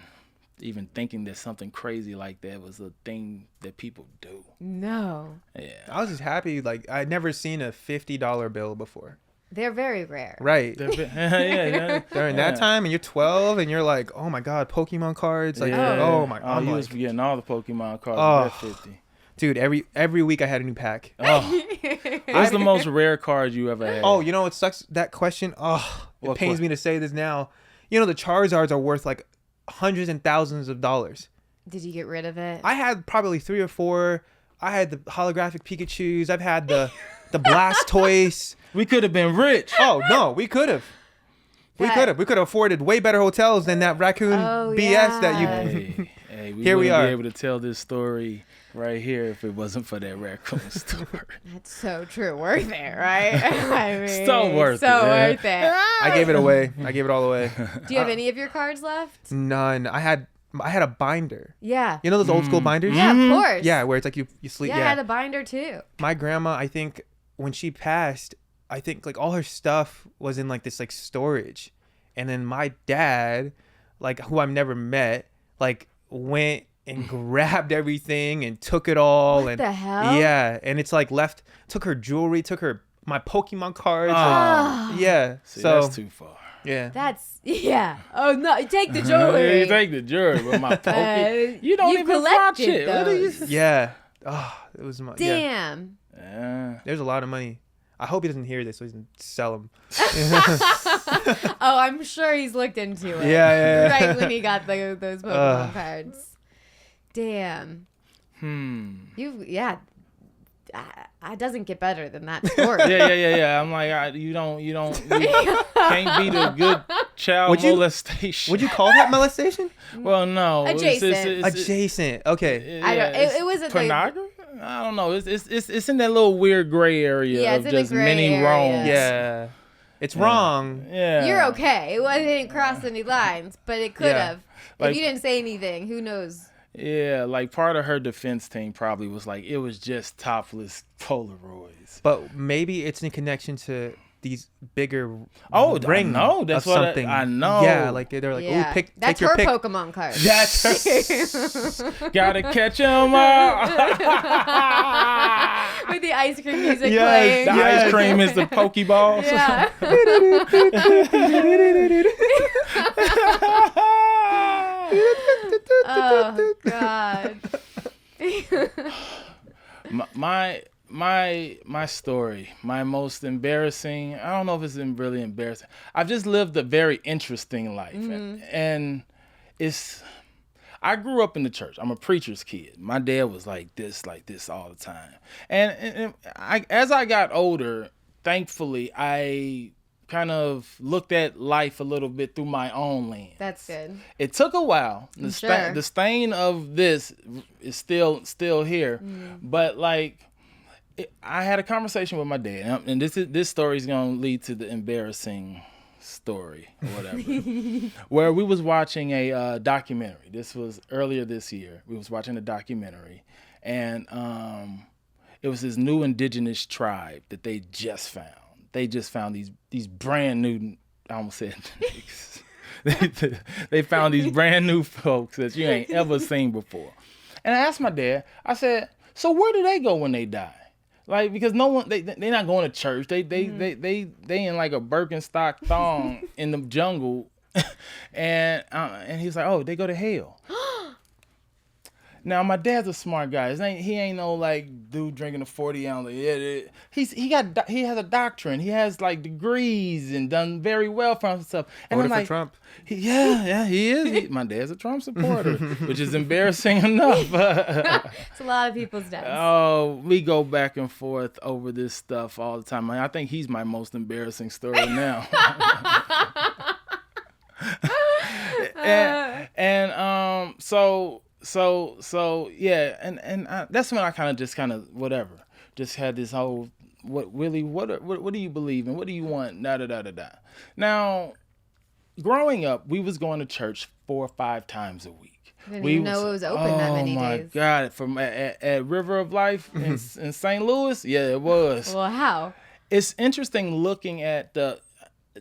even thinking that something crazy like that was a thing that people do. No. Yeah. I was just happy. Like, I'd never seen a $50 bill before. They're very rare. Right. yeah. During that time, and you're 12, and you're like, oh my God, Pokemon cards. Like, oh my. Oh, I'm you like, was getting all the Pokemon cards. Oh. At 50. dude, every week I had a new pack. Oh. What's the most rare card you ever had? Oh, you know what sucks? That question. Oh, it What pains me to say this now. You know, the Charizards are worth like hundreds and thousands of dollars. Did you get rid of it? I had probably 3 or 4. I had the holographic Pikachus. I've had the Blastoise. We could have been rich. Oh no, we could have. We That- could have. We could have afforded way better hotels than that raccoon Oh, BS that you. yeah. Hey, we Here we wouldn't are. be able to tell this story right here if it wasn't for that raccoon story. That's so true. Worth it, right? I mean, So worth so it, man. worth it. I gave it away. I gave it all away. Do you have any of your cards left? None. I had a binder. Yeah. You know those old school binders? Yeah, of course. Yeah, where it's like you sleep. Yeah, Yeah. I had a binder too. My grandma, I think when she passed, I think like all her stuff was in like this like storage. And then my dad, like who I've never met, like went and grabbed everything and took it all. What and the hell? Yeah, and it's like took her jewelry, took my Pokemon cards. Ah. and- yeah. See, so that's too far. yeah. Yeah. Oh no, take the You jewelry. take the jewelry with my Poke. You don't you even watch collected it. What are you? those. Yeah. Oh, it was my yeah. Damn. Yeah. There's a lot of money. I hope he doesn't hear this so he doesn't sell them. Oh, I'm sure he's looked into it. Yeah. Right when he got those Pokemon cards. Damn. Yeah. It doesn't get better than that story. Yeah. I'm like, you can't beat a good child molestation. Would you call that molestation? Well, no. Adjacent. Adjacent. Okay. I don't. It wasn't pornography. I don't know. It's in that little weird gray area Yeah, of it's in just the gray many area. wrongs. Yeah. It's wrong. Yeah. You're okay. It didn't cross any lines, but it could Yeah. have. Like- If you didn't say anything, who knows? Yeah, like part of her defense team probably was like, it was just topless Polaroids. But maybe it's in connection to these bigger ring. No, that's of what something. I know. Yeah, like they're like, Yeah. ooh, That's take your her pick. Pokemon card. That's gotta catch 'em all. With the ice cream music Yes, playing. The ice cream is the Pokeballs. Yeah. Oh God. My story, my most embarrassing. I don't know if it's really embarrassing. I've just lived a very interesting life, and it's. I grew up in the church. I'm a preacher's kid. My dad was like this all the time, and as I got older, thankfully, I kind of looked at life a little bit through my own lens. That's good. It took a while. Sure. The stain of this is still here, but like. I had a conversation with my dad, and this story is gonna lead to the embarrassing story or whatever, where we was watching a documentary. This was earlier this year. We was watching a documentary, and it was this new indigenous tribe that they just found. They just found these brand new. I almost said. They found these brand new folks that you ain't ever seen before, and I asked my dad. I said, "So where do they go when they die?" Like, because no one, they not going to church. They in like a Birkenstock thong in the jungle, and he was like, oh, they go to hell. Now my dad's a smart guy. He ain't no like dude drinking a 40 ounce. Yeah, he has a doctrine. He has like degrees and done very well for himself. And Voted I'm for like, Trump. he is. My dad's a Trump supporter, which is embarrassing enough. It's a lot of people's dads. Oh, we go back and forth over this stuff all the time. I think he's my most embarrassing story now. So yeah, and that's when I kind of whatever, just had this whole what do you believe in? What do you want? Da da da da da. Now, growing up, we was going to church 4 or 5 times a week. Didn't even know it was open that many days. Oh my days. God! From at River of Life in St. Louis, yeah, it was. Well, how? It's interesting looking at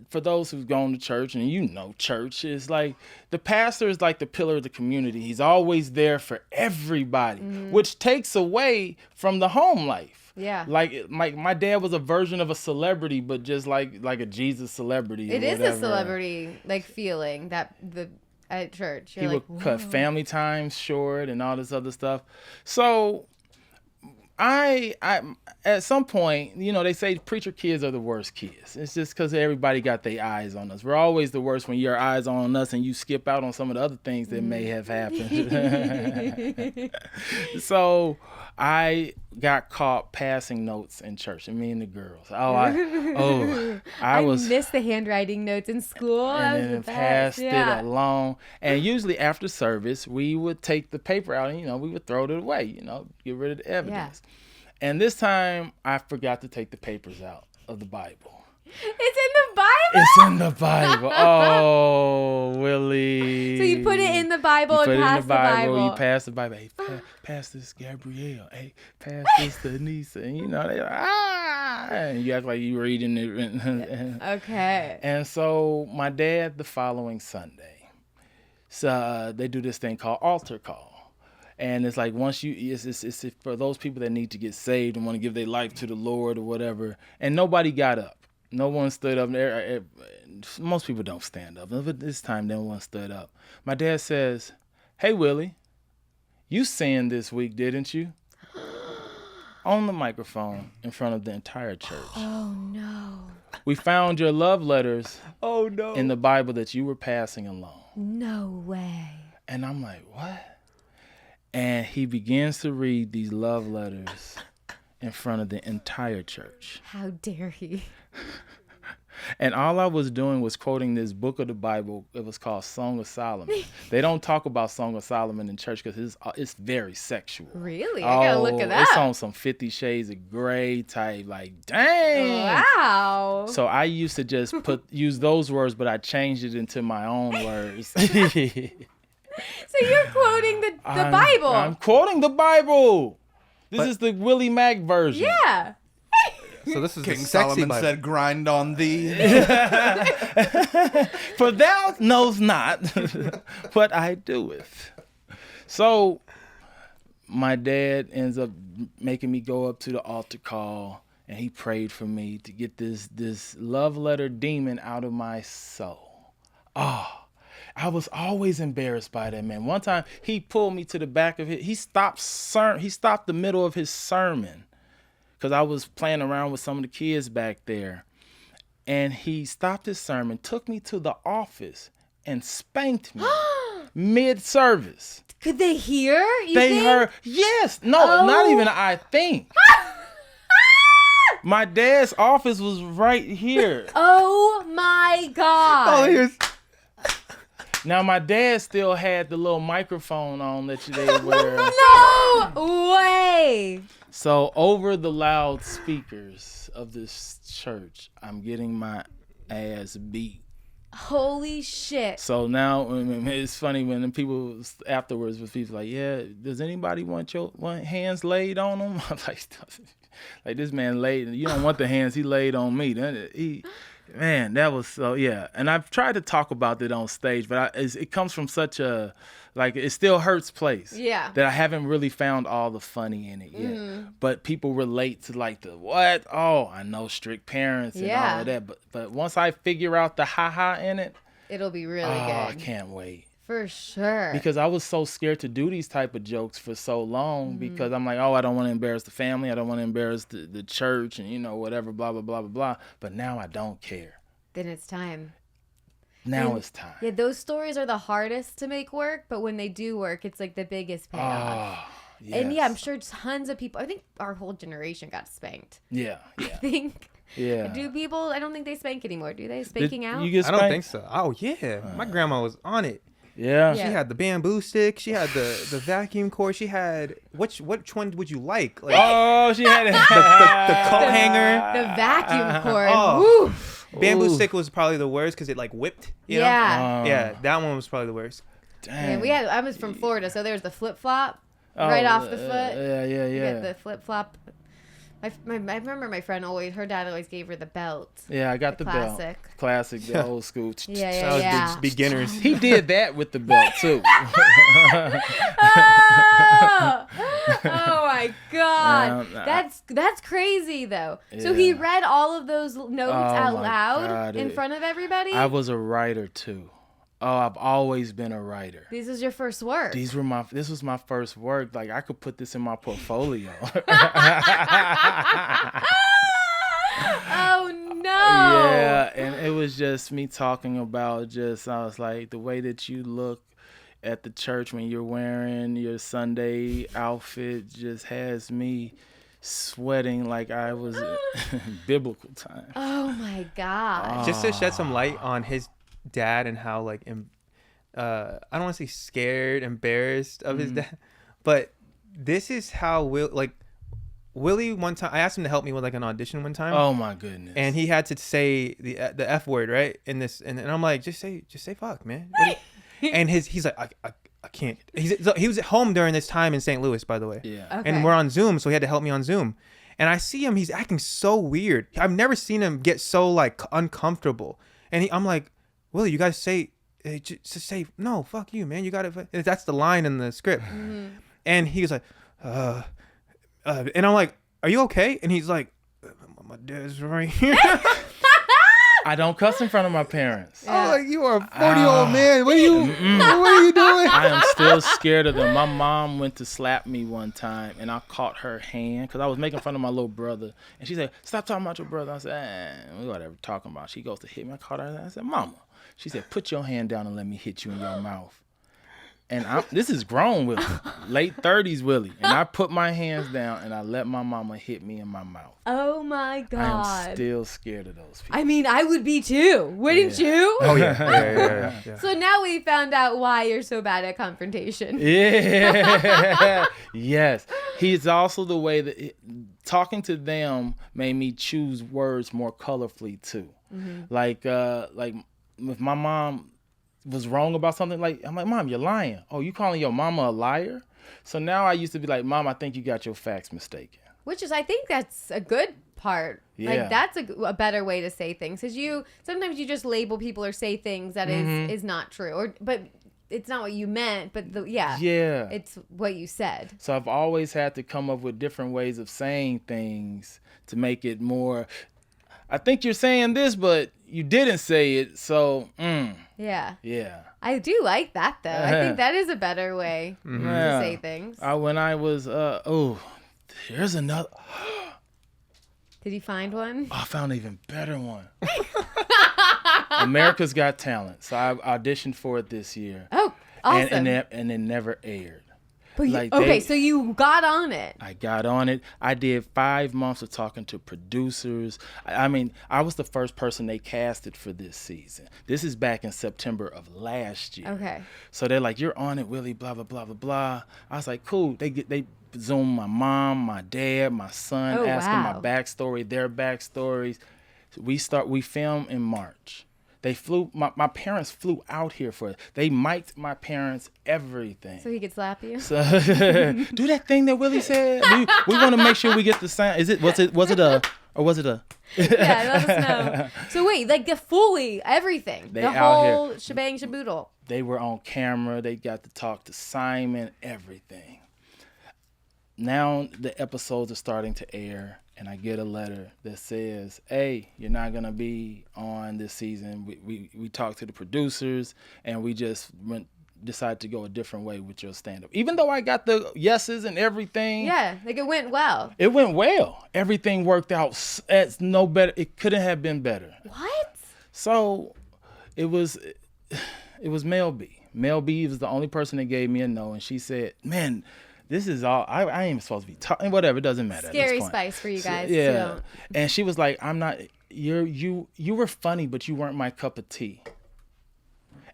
for those who've gone to church, and church is like, the pastor is like the pillar of the community. He's always there for everybody, which takes away from the home life. Yeah. Like my dad was a version of a celebrity, but just like a Jesus celebrity. It or is whatever. a celebrity like feeling that at church. You're He like, would cut whoa. family time short and all this other stuff. So I at some point, they say preacher kids are the worst kids. It's just because everybody got their eyes on us. We're always the worst when your eyes on us and you skip out on some of the other things that may have happened. So I got caught passing notes in church, and me and the girls. I missed the handwriting notes in school. That was and the then best. passed Yeah. it along. And usually after service, we would take the paper out and, we would throw it away, get rid of the evidence. And this time I forgot to take the papers out of the Bible. It's in the Bible? It's in the Bible. Oh, Willie. So you put it in the Bible and pass the Bible. You pass the Bible. Hey, pass this Gabrielle. Hey, pass this Denise. And they're like, ah. And you act like you reading it. Okay. And so my dad, the following Sunday, they do this thing called altar call. And it's like it's for those people that need to get saved and want to give their life to the Lord or whatever. And nobody got up. No one stood up. Most people don't stand up. But this time, no one stood up. My dad says, hey, Willie, you sinned this week, didn't you? On the microphone in front of the entire church. Oh, no. We found your love letters Oh no. in the Bible that you were passing along. No way. And I'm like, what? And he begins to read these love letters in front of the entire church. How dare he? And all I was doing was quoting this book of the Bible. It was called Song of Solomon. They don't talk about Song of Solomon in church because it's very sexual. Really? I gotta look it up. It's on some 50 Shades of Grey type. Like, dang. Wow. So I used to just use those words, but I changed it into my own words. So you're quoting the Bible. I'm quoting the Bible. This is the Willie Macc version. Yeah. So this is King the sexy Solomon Bible. said, "Grind on thee." For thou knows not what I doeth. So my dad ends up making me go up to the altar call, and he prayed for me to get this love letter demon out of my soul. I was always embarrassed by that, man. One time he pulled me to the back of it. He stopped the middle of his sermon because I was playing around with some of the kids back there. And he stopped his sermon, took me to the office, and spanked me mid-service. Could they hear? They heard. Yes. No, not even I think. My dad's office was right here. Oh my God. Oh, here's. Now, my dad still had the little microphone on that they wear. No way. So over the loudspeakers of this church, I'm getting my ass beat. Holy shit. So now it's funny when the people afterwards with people like, yeah, does anybody want hands laid on them? I'm like this man laid. You don't want the hands he laid on me. Man, that was so, yeah. And I've tried to talk about it on stage, but it comes from such a, like, it still hurts place. Yeah. That I haven't really found all the funny in it yet. But people relate to, like, the what? Oh, I know strict parents and all of that. But once I figure out the ha-ha in it. It'll be really good. I can't wait. For sure. Because I was so scared to do these type of jokes for so long because I'm like, I don't want to embarrass the family. I don't want to embarrass the church and, whatever, blah, blah, blah, blah, blah. But now I don't care. Then it's time. Now it's time. Yeah, those stories are the hardest to make work, but when they do work, it's like the biggest payoff. Yes. And yeah, I'm sure tons of people, I think our whole generation got spanked. Yeah. I think. Yeah. Do people, I don't think they spank anymore. Do they? Spanking out? You get I don't think so. Oh, yeah. My grandma was on it. Yeah. She had the bamboo stick. She had the vacuum cord. She had which one would you like? She had the coat hanger. The vacuum cord. Oh. Woo. Bamboo stick was probably the worst because it like whipped. You know? Yeah, that one was probably the worst. Dang. And I was from Florida, so there's the flip flop right off the foot. Yeah. You get the flip flop. I remember my friend her dad always gave her the belt. Yeah, I got the belt. Classic, the old school. Yeah. That was beginners. He did that with the belt too. Oh my God. That's crazy though. So he read all of those notes out loud in front of everybody? I was a writer too. Oh, I've always been a writer. This is your first work. This was my first work. Like I could put this in my portfolio. Oh no. Yeah, and it was just me talking about I was like, the way that you look at the church when you're wearing your Sunday outfit just has me sweating like I was in biblical times. Oh my God. Just to shed some light on his dad and how I don't want to say scared, embarrassed of his dad, but this is how Willie one time I asked him to help me with an audition one time. Oh my goodness. And he had to say the F word, right? In this and I'm like, just say fuck, man. And he's like, I can't. He was at home during this time in St. Louis, by the way. Yeah. Okay. And we're on Zoom, so he had to help me on Zoom. And I see him, he's acting so weird. I've never seen him get so uncomfortable. And I'm like, Willie, you guys say, just say, no, fuck you, man. You got it. That's the line in the script. Mm-hmm. And he was like, and I'm like, are you okay? And he's like, my dad's right here. I don't cuss in front of my parents. I was like, you are a 40-year-old man. What are you doing? I am still scared of them. My mom went to slap me one time, and I caught her hand because I was making fun of my little brother. And she said, stop talking about your brother. I said, whatever talking about. She goes to hit me. I caught her. I said, Mama. She said, put your hand down and let me hit you in your mouth. And this is grown Willie, late 30s Willie. And I put my hands down and I let my mama hit me in my mouth. Oh my God. I am still scared of those people. I mean, I would be too. Wouldn't you? Oh yeah. So now we found out why you're so bad at confrontation. Yeah. Yes. He's also the way that talking to them made me choose words more colorfully too. Mm-hmm. Like if my mom was wrong about something, I'm like, Mom, you're lying. Oh, you calling your mama a liar? So now I used to be like, Mom, I think you got your facts mistaken. Which is, I think that's a good part. Yeah. Like, that's a better way to say things. Because sometimes you just label people or say things that is not true. But it's not what you meant, but it's what you said. So I've always had to come up with different ways of saying things to make it more, I think you're saying this, but you didn't say it, so, Yeah. Yeah. I do like that, though. I think that is a better way to say things. When I was, here's another. Did you find one? I found an even better one. America's Got Talent. So I auditioned for it this year. Oh, awesome. And it never aired. But so you got on it. I got on it. I did 5 months of talking to producers. I mean, I was the first person they casted for this season. This is back in September of last year. Okay. So they're like, you're on it, Willie, blah, blah, blah, blah, blah. I was like, cool. They Zoom my mom, my dad, my son, asking my backstory, their backstories. We film in March. They flew, my parents flew out here for it. They mic'd my parents, everything. So he could slap you? So, do that thing that Willie said. We want to make sure we get the sound. Was it a? Yeah, let us know. So wait, like everything. They the out whole here. shebang shaboodle. They were on camera. They got to talk to Simon, everything. Now the episodes are starting to air. And I get a letter that says, hey, you're not going to be on this season. We talked to the producers, and we just decided to go a different way with your stand-up. Even though I got the yeses and everything. Yeah, like it went well. It went well. Everything worked out. It's no better. It couldn't have been better. What? So it was Mel B. Mel B was the only person that gave me a no, and she said, man, this is all, I ain't even supposed to be talking, whatever, it doesn't matter. Scary spice for you guys. So, yeah. And she was like, you were funny, but you weren't my cup of tea.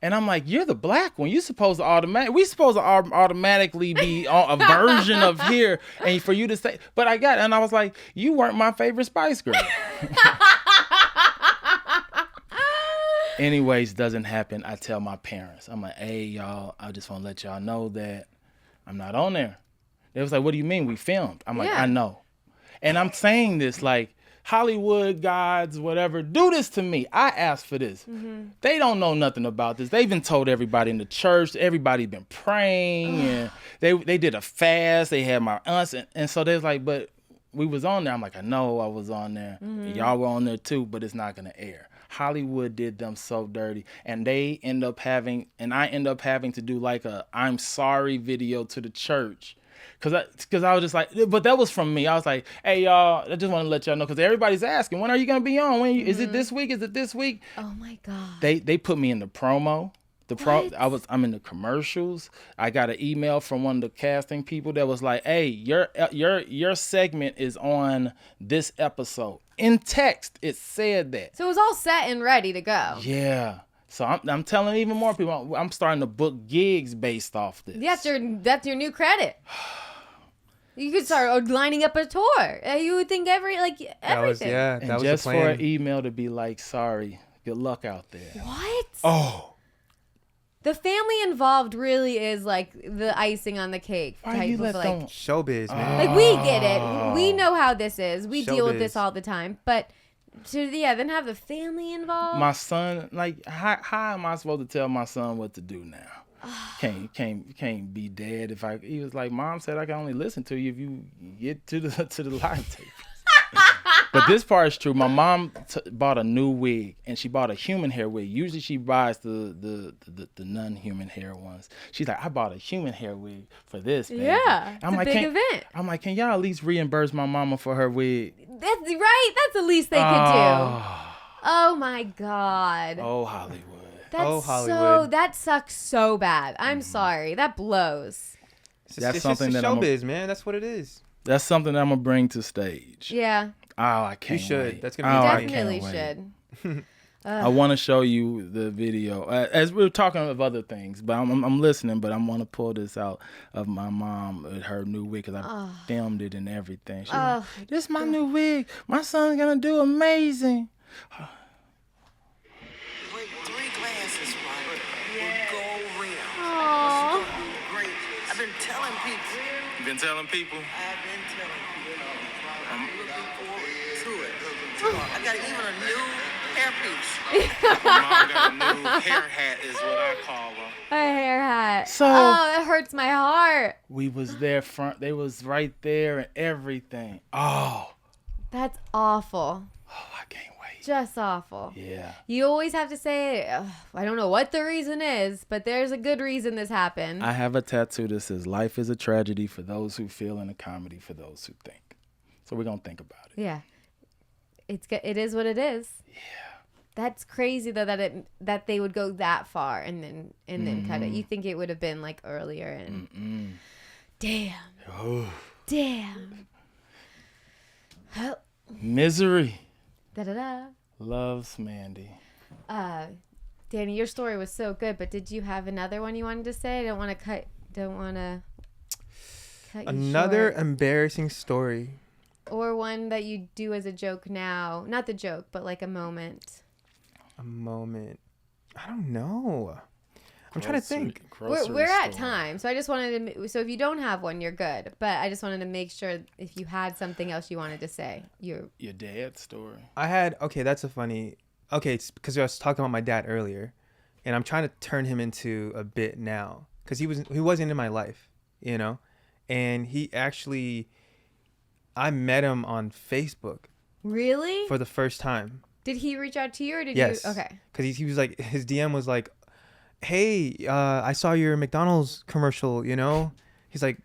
And I'm like, you're the black one. We supposed to automatically be on a version of here. And for you to say, but and I was like, you weren't my favorite Spice Girl. Anyways, doesn't happen. I tell my parents, I'm like, hey, y'all, I just want to let y'all know that I'm not on there. They was like, what do you mean? We filmed. I'm like, I know. And I'm saying this like, Hollywood gods, whatever, do this to me. I asked for this. Mm-hmm. They don't know nothing about this. They've been told everybody in the church. Everybody's been praying. And they did a fast. They had my aunts. And so they was like, but we was on there. I'm like, I know I was on there. Mm-hmm. And y'all were on there too, but it's not going to air. Hollywood did them so dirty, and I end up having to do like a I'm sorry video to the church, cause I was just like, but that was from me. I was like, hey y'all, I just want to let y'all know, cause everybody's asking, when are you gonna be on? Is it this week? Is it this week? Oh my God. They put me in the promo. I'm in the commercials. I got an email from one of the casting people that was like, hey, your segment is on this episode. In text, it said that. So it was all set and ready to go. Yeah. So I'm telling even more people, I'm starting to book gigs based off this. That's your new credit. You could start lining up a tour. You would think everything. That was and the just plan. for an email to be like, sorry, good luck out there. What? Oh. The family involved really is like the icing on the cake type of like showbiz, man. Like we get it. We know how this is. We deal with Showbiz. this all the time. But then have the family involved. My son, like, how am I supposed to tell my son what to do now? Can't be dead if he was like, Mom said I can only listen to you if you get to the live tape. But this part is true. My mom bought a new wig, and she bought a human hair wig. Usually she buys the non-human hair ones. She's like, I bought a human hair wig for this, baby. Yeah, I'm it's like, a big event. I'm like, can y'all at least reimburse my mama for her wig? That's right. That's the least they could do. Oh my God. Oh, Hollywood. That's Hollywood. that sucks so bad. I'm sorry. That blows. That's It's something just that showbiz, man. That's what it is. That's something that I'm gonna bring to stage. Yeah. Oh, I can't. You should. Wait. That's gonna be I funny. Definitely can't wait. should. I want to show you the video as we were talking of other things, but I'm listening. But I'm gonna pull this out of my mom with her new wig because I filmed it and everything. She like, this is my new wig. My son's gonna do amazing. Break 3 glasses, right? We'll go around. Aww. Great. I've been telling people. You been telling people? I've been telling people. I'm looking forward to it. I got even a new hairpiece. My mom got a new hair hat, is what I call her. A hair hat. So- that hurts my heart. We was there front. They was right there and everything. Oh, That's awful. I can't wait. Just awful. Yeah. You always have to say, I don't know what the reason is, but there's a good reason this happened. I have a tattoo that says "Life is a tragedy for those who feel and a comedy for those who think." So we're gonna think about it. Yeah. It is what it is. Yeah. That's crazy though that they would go that far and then cut it. You think it would have been like earlier and damn. Oh. Damn. Oh. Misery Da-da-da. loves Mandy. Danny, your story was so good, but did you have another one you wanted to say? I don't want to cut you Another short. embarrassing story. Or one that you do as a joke now. Not the joke, but like a moment. A moment. I don't know. I'm trying to think. We're at time, so I just wanted to. So if you don't have one, you're good. But I just wanted to make sure if you had something else you wanted to say, your dad's story. I had, okay, that's a funny, okay, it's because I was talking about my dad earlier, and I'm trying to turn him into a bit now, because he wasn't in my life, you know, and he actually, I met him on Facebook. Really? For the first time. Did he reach out to you, or did yes. you? Okay. Because he was like, his DM was like, hey, I saw your McDonald's commercial, you know? He's like,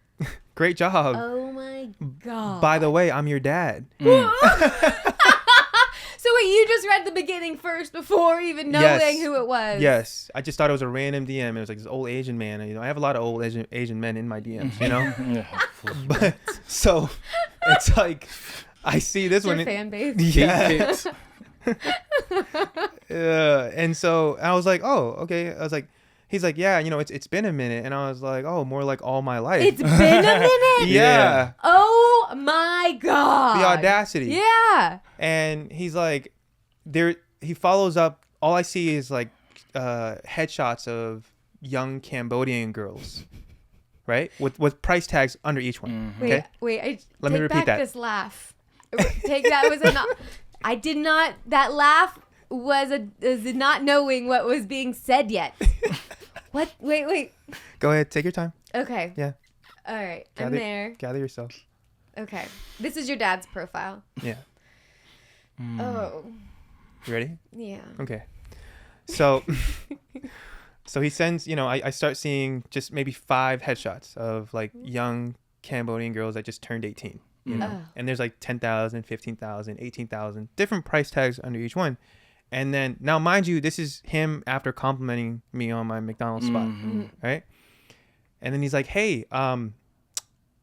great job. Oh my God. By the way, I'm your dad. So wait, you just read the beginning first before even knowing who it was? Yes. I just thought it was a random DM. It was like this old Asian man. And, you know, I have a lot of old Asian men in my DMs, you know? But so it's like, I see this Your one. fan base. Yeah. And so I was like, oh, okay. I was like, he's like, yeah, you know, it's been a minute. And I was like, oh, more like all my life. It's been a minute? Yeah. Oh my God. The audacity. Yeah. And he's like, he follows up. All I see is like headshots of young Cambodian girls, right? With price tags under each one. Mm-hmm. Okay. Wait. Let me repeat that. This laugh. Take that was I did not. That laugh was not knowing what was being said yet. What? Wait. Go ahead. Take your time. Okay. Yeah. All right. I'm there. Gather yourself. Okay. This is your dad's profile. Yeah. Oh. You ready? Yeah. Okay. So he sends, you know, I start seeing just maybe 5 headshots of like young Cambodian girls that just turned 18, you know, and there's like 10,000, 15,000, 18,000, different price tags under each one. And then now, mind you, this is him after complimenting me on my McDonald's spot, right? And then he's like, hey,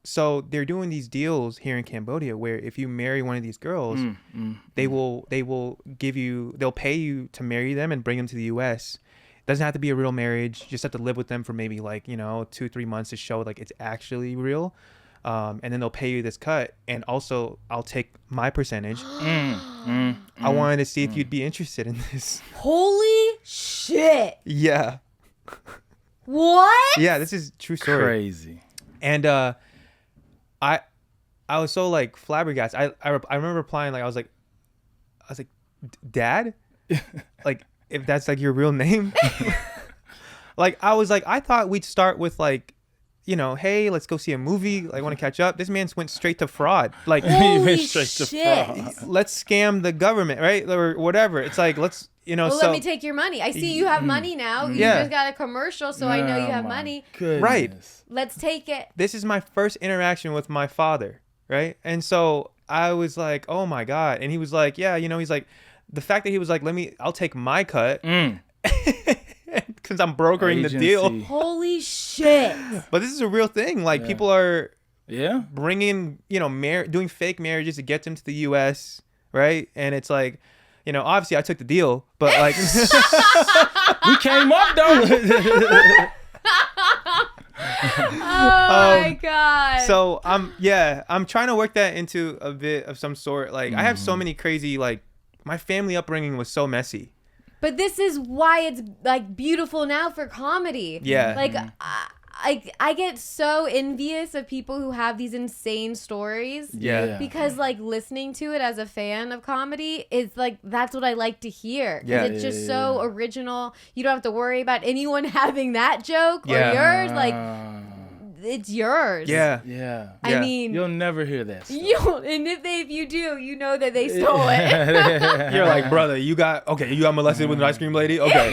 so they're doing these deals here in Cambodia where if you marry one of these girls, they'll pay you to marry them and bring them to the US. It doesn't have to be a real marriage. You just have to live with them for maybe like, you know, 2-3 months to show like it's actually real. And then they'll pay you this cut. And also I'll take my percentage. I wanted to see if you'd be interested in this. Holy shit. Yeah. What? Yeah, this is true story. Crazy. And I was so like flabbergasted. I remember replying like I was like, Dad, like if that's like your real name. Like I was like, I thought we'd start with like, you know, hey, let's go see a movie. I want to catch up. This man went straight to fraud. Like Holy straight to shit. fraud. let's scam the government, right? Or whatever. It's like let's, you know. Well, so let me take your money. I see you have money now. You Yeah. just got a commercial, so I know you have Oh, my money. goodness. Right. Let's take it. this is my first interaction with my father, right? And so I was like, oh my God. And he was like, yeah, you know, he's like, the fact that he was like, I'll take my cut. since I'm brokering the deal. Agency. Holy shit. But this is a real thing. Like people are Yeah. bringing, doing fake marriages to get them to the U.S. Right, and it's like, obviously I took the deal, but like We came up though. Oh my god. So I'm trying to work that into a bit of some sort. Like I have so many crazy, like my family upbringing was so messy. But this is why it's like beautiful now for comedy. Yeah. Like I get so envious of people who have these insane stories. Yeah. Because like listening to it as a fan of comedy is like that's what I like to hear. 'Cause Yeah. it's just so original. You don't have to worry about anyone having that joke or yours. Like it's yours. Yeah. Yeah. I mean, You'll never hear that stuff. and if you do, you know that they stole it. You're like, brother, you got molested with an ice cream lady? Okay.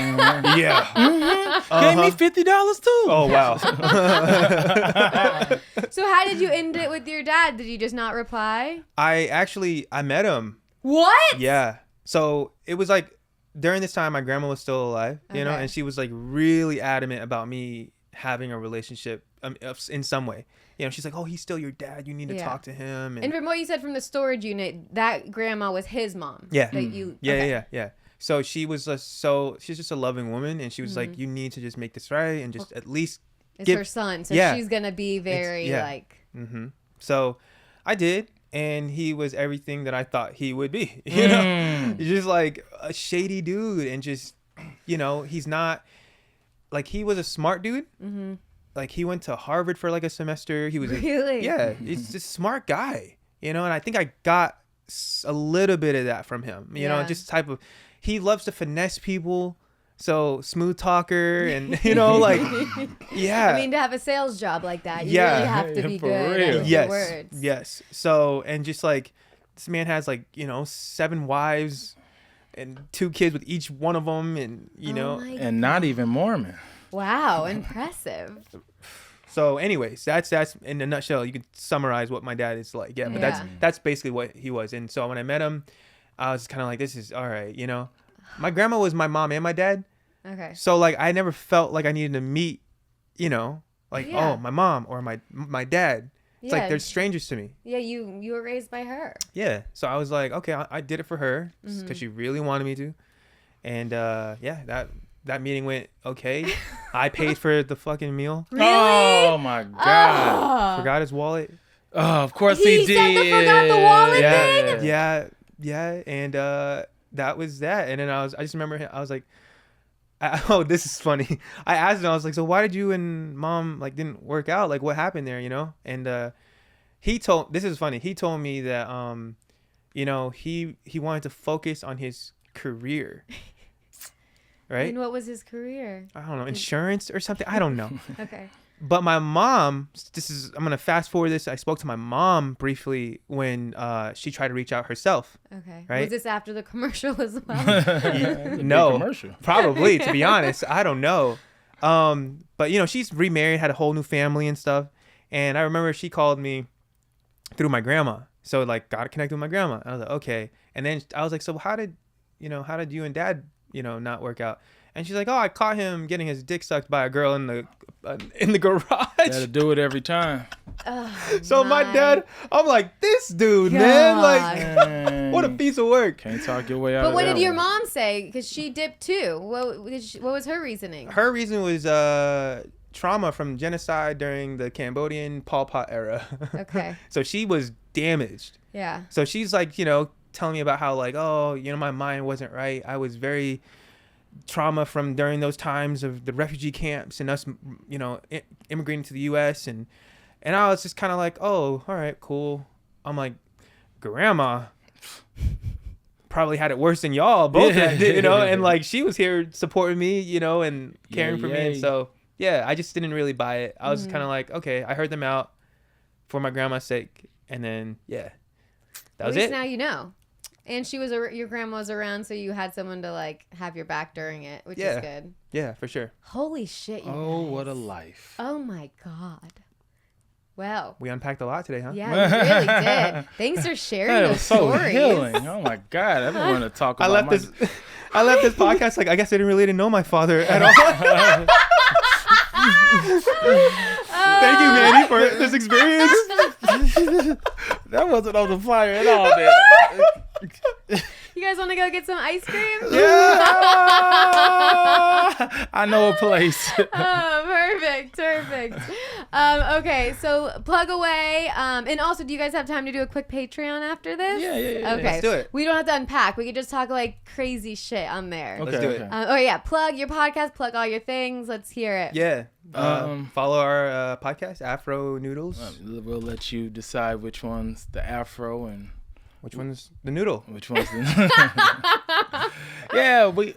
Yeah. Gave me $50 too. Oh, wow. So how did you end it with your dad? Did he just not reply? I met him. What? Yeah. So it was like during this time, my grandma was still alive, Okay. and she was like really adamant about me having a relationship in some way. She's like, oh, he's still your dad. You need to talk to him. And from what you said from the storage unit, that grandma was his mom. Yeah. That you. Yeah, okay. yeah. So she was she's just a loving woman, and she was like, you need to just make this right and just at least It's her son, so she's gonna be very like. Mm-hmm. So I did, and he was everything that I thought he would be. He's just like a shady dude, and just he's not like he was a smart dude. Mm-hmm. Like he went to Harvard for like a semester. He was really he's just a smart guy, and I think I got a little bit of that from him. Just type of he loves to finesse people. So smooth talker and like I mean, to have a sales job like that, you really have to be for good real. at yes, your words. yes. So and just like this man has like 7 wives and 2 kids with each one of them, and And not even Mormon. Wow, impressive. So anyways, that's in a nutshell. You can summarize what my dad is like. Yeah, but that's basically what he was. And so when I met him, I was kind of like, this is all right, My grandma was my mom and my dad. Okay. So like I never felt like I needed to meet, oh, my mom or my dad. It's like they're strangers to me. Yeah, you were raised by her. Yeah. So I was like, okay, I did it for her because she really wanted me to. And that meeting went okay. I paid for the fucking meal. Really? Oh my God. Forgot his wallet. Oh, of course he did. Said the forgot the wallet thing? Yeah. And that was that. And then I just remember I was like, this is funny. I asked him, I was like, so why did you and mom like didn't work out? Like what happened there, And this is funny. He told me that he wanted to focus on his career. Right? And what was his career? I don't know, insurance or something. I don't know. Okay. But my mom, I'm going to fast forward this. I spoke to my mom briefly when she tried to reach out herself. Okay. Right? Was this after the commercial as well? No, commercial. Probably, to be honest. I don't know. But, she's remarried, had a whole new family and stuff. And I remember she called me through my grandma. So, like, got to connect with my grandma. I was like, okay. And then I was like, so how did you and dad, not work out? And she's like, oh, I caught him getting his dick sucked by a girl in the garage. Gotta do it every time. Oh, So my dad, I'm like, this dude, man, like, what a piece of work. Can't talk your way out But of what that did your one. mom say? Because she dipped too. What was her reasoning? Her reason was trauma from genocide during the Cambodian Pol Pot era. Okay. So she was damaged. Yeah. So she's like, telling me about how like, oh, my mind wasn't right. I was very trauma from during those times of the refugee camps and us, immigrating to the U.S. And I was just kind of like, oh, all right, cool. I'm like, grandma probably had it worse than y'all both, and like she was here supporting me, and caring for me. And so, yeah, I just didn't really buy it. I was kind of like, okay, I heard them out for my grandma's sake. And then, yeah, that was At least it. now you know. And your grandma was around, so you had someone to like have your back during it, which is good. Yeah, for sure. Holy shit! You Oh, guys. what a life. Oh my god. Well. We unpacked a lot today, huh? Yeah, we really did. Thanks for sharing That those was so stories. healing. Oh my God, I didn't want to talk about I left this podcast like I guess I didn't really know my father at all. Thank you, Mandy, for this experience. That wasn't on the flyer at all, man. You guys want to go get some ice cream? Yeah. I know a place. Perfect. Okay, so plug away. And also, do you guys have time to do a quick Patreon after this? Yeah. Okay. Let's do it. We don't have to unpack. We could just talk like crazy shit on there. Let's do it. Yeah, plug your podcast, plug all your things. Let's hear it. Yeah. Follow our podcast, AfroNoodles. We'll let you decide which one's the Afro and Which one's the noodle? which one's the. Yeah, we're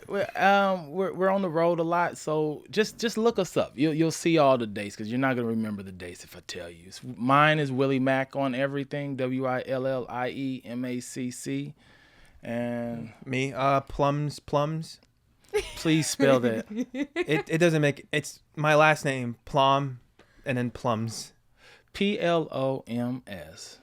on the road a lot, so just look us up. You'll see all the dates because you're not gonna remember the dates if I tell you. Mine is Willie Macc on everything. WILLIEMACC, and Me, Plums. please spell that. It doesn't make it's my last name, Plom, and then Plums. PLOMS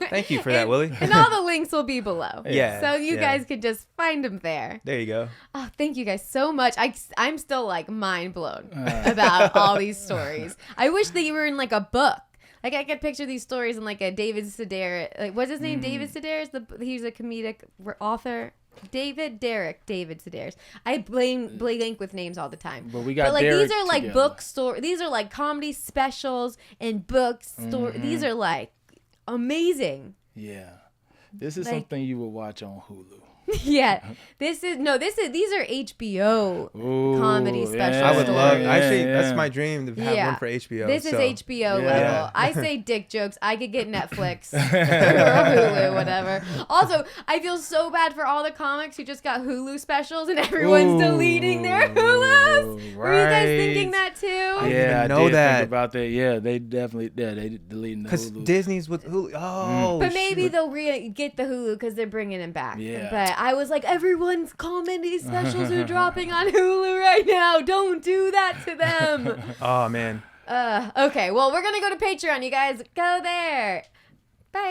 Thank you for that, Willie. And all the links will be below. Yeah, So you yeah. guys could just find them there. There you go. Oh, thank you guys so much. I'm still like mind blown about all these stories. I wish that you were in like a book. Like I could picture these stories in like a David Sedaris. Like what's his name? David Sedaris. He's a comedic author. David Sedaris. I blank with names all the time. But we got like Derek these are like together. bookstore. These are like comedy specials and bookstore. These are like amazing. Yeah, this is Like- something you would watch on Hulu. Yeah, these are HBO comedy Ooh, special I would love. stories. Actually, Yeah. that's my dream to have Yeah. one for HBO. This so. is HBO Yeah. level. I say dick jokes. I could get Netflix or Hulu, whatever. Also, I feel so bad for all the comics who just got Hulu specials and everyone's Ooh, deleting their Hulus. Were you guys right. thinking that too? didn't Yeah, even I know did that. think about that. Yeah, they definitely. Yeah, they deleting the Because Hulu. Disney's with Hulu. Oh, But maybe shoot. they'll get the Hulu because they're bringing it back. Yeah. But I was like, everyone's comedy specials are dropping on Hulu right now. Don't do that to them. Oh man. Okay, well, we're going to go to Patreon. You guys go there. Bye.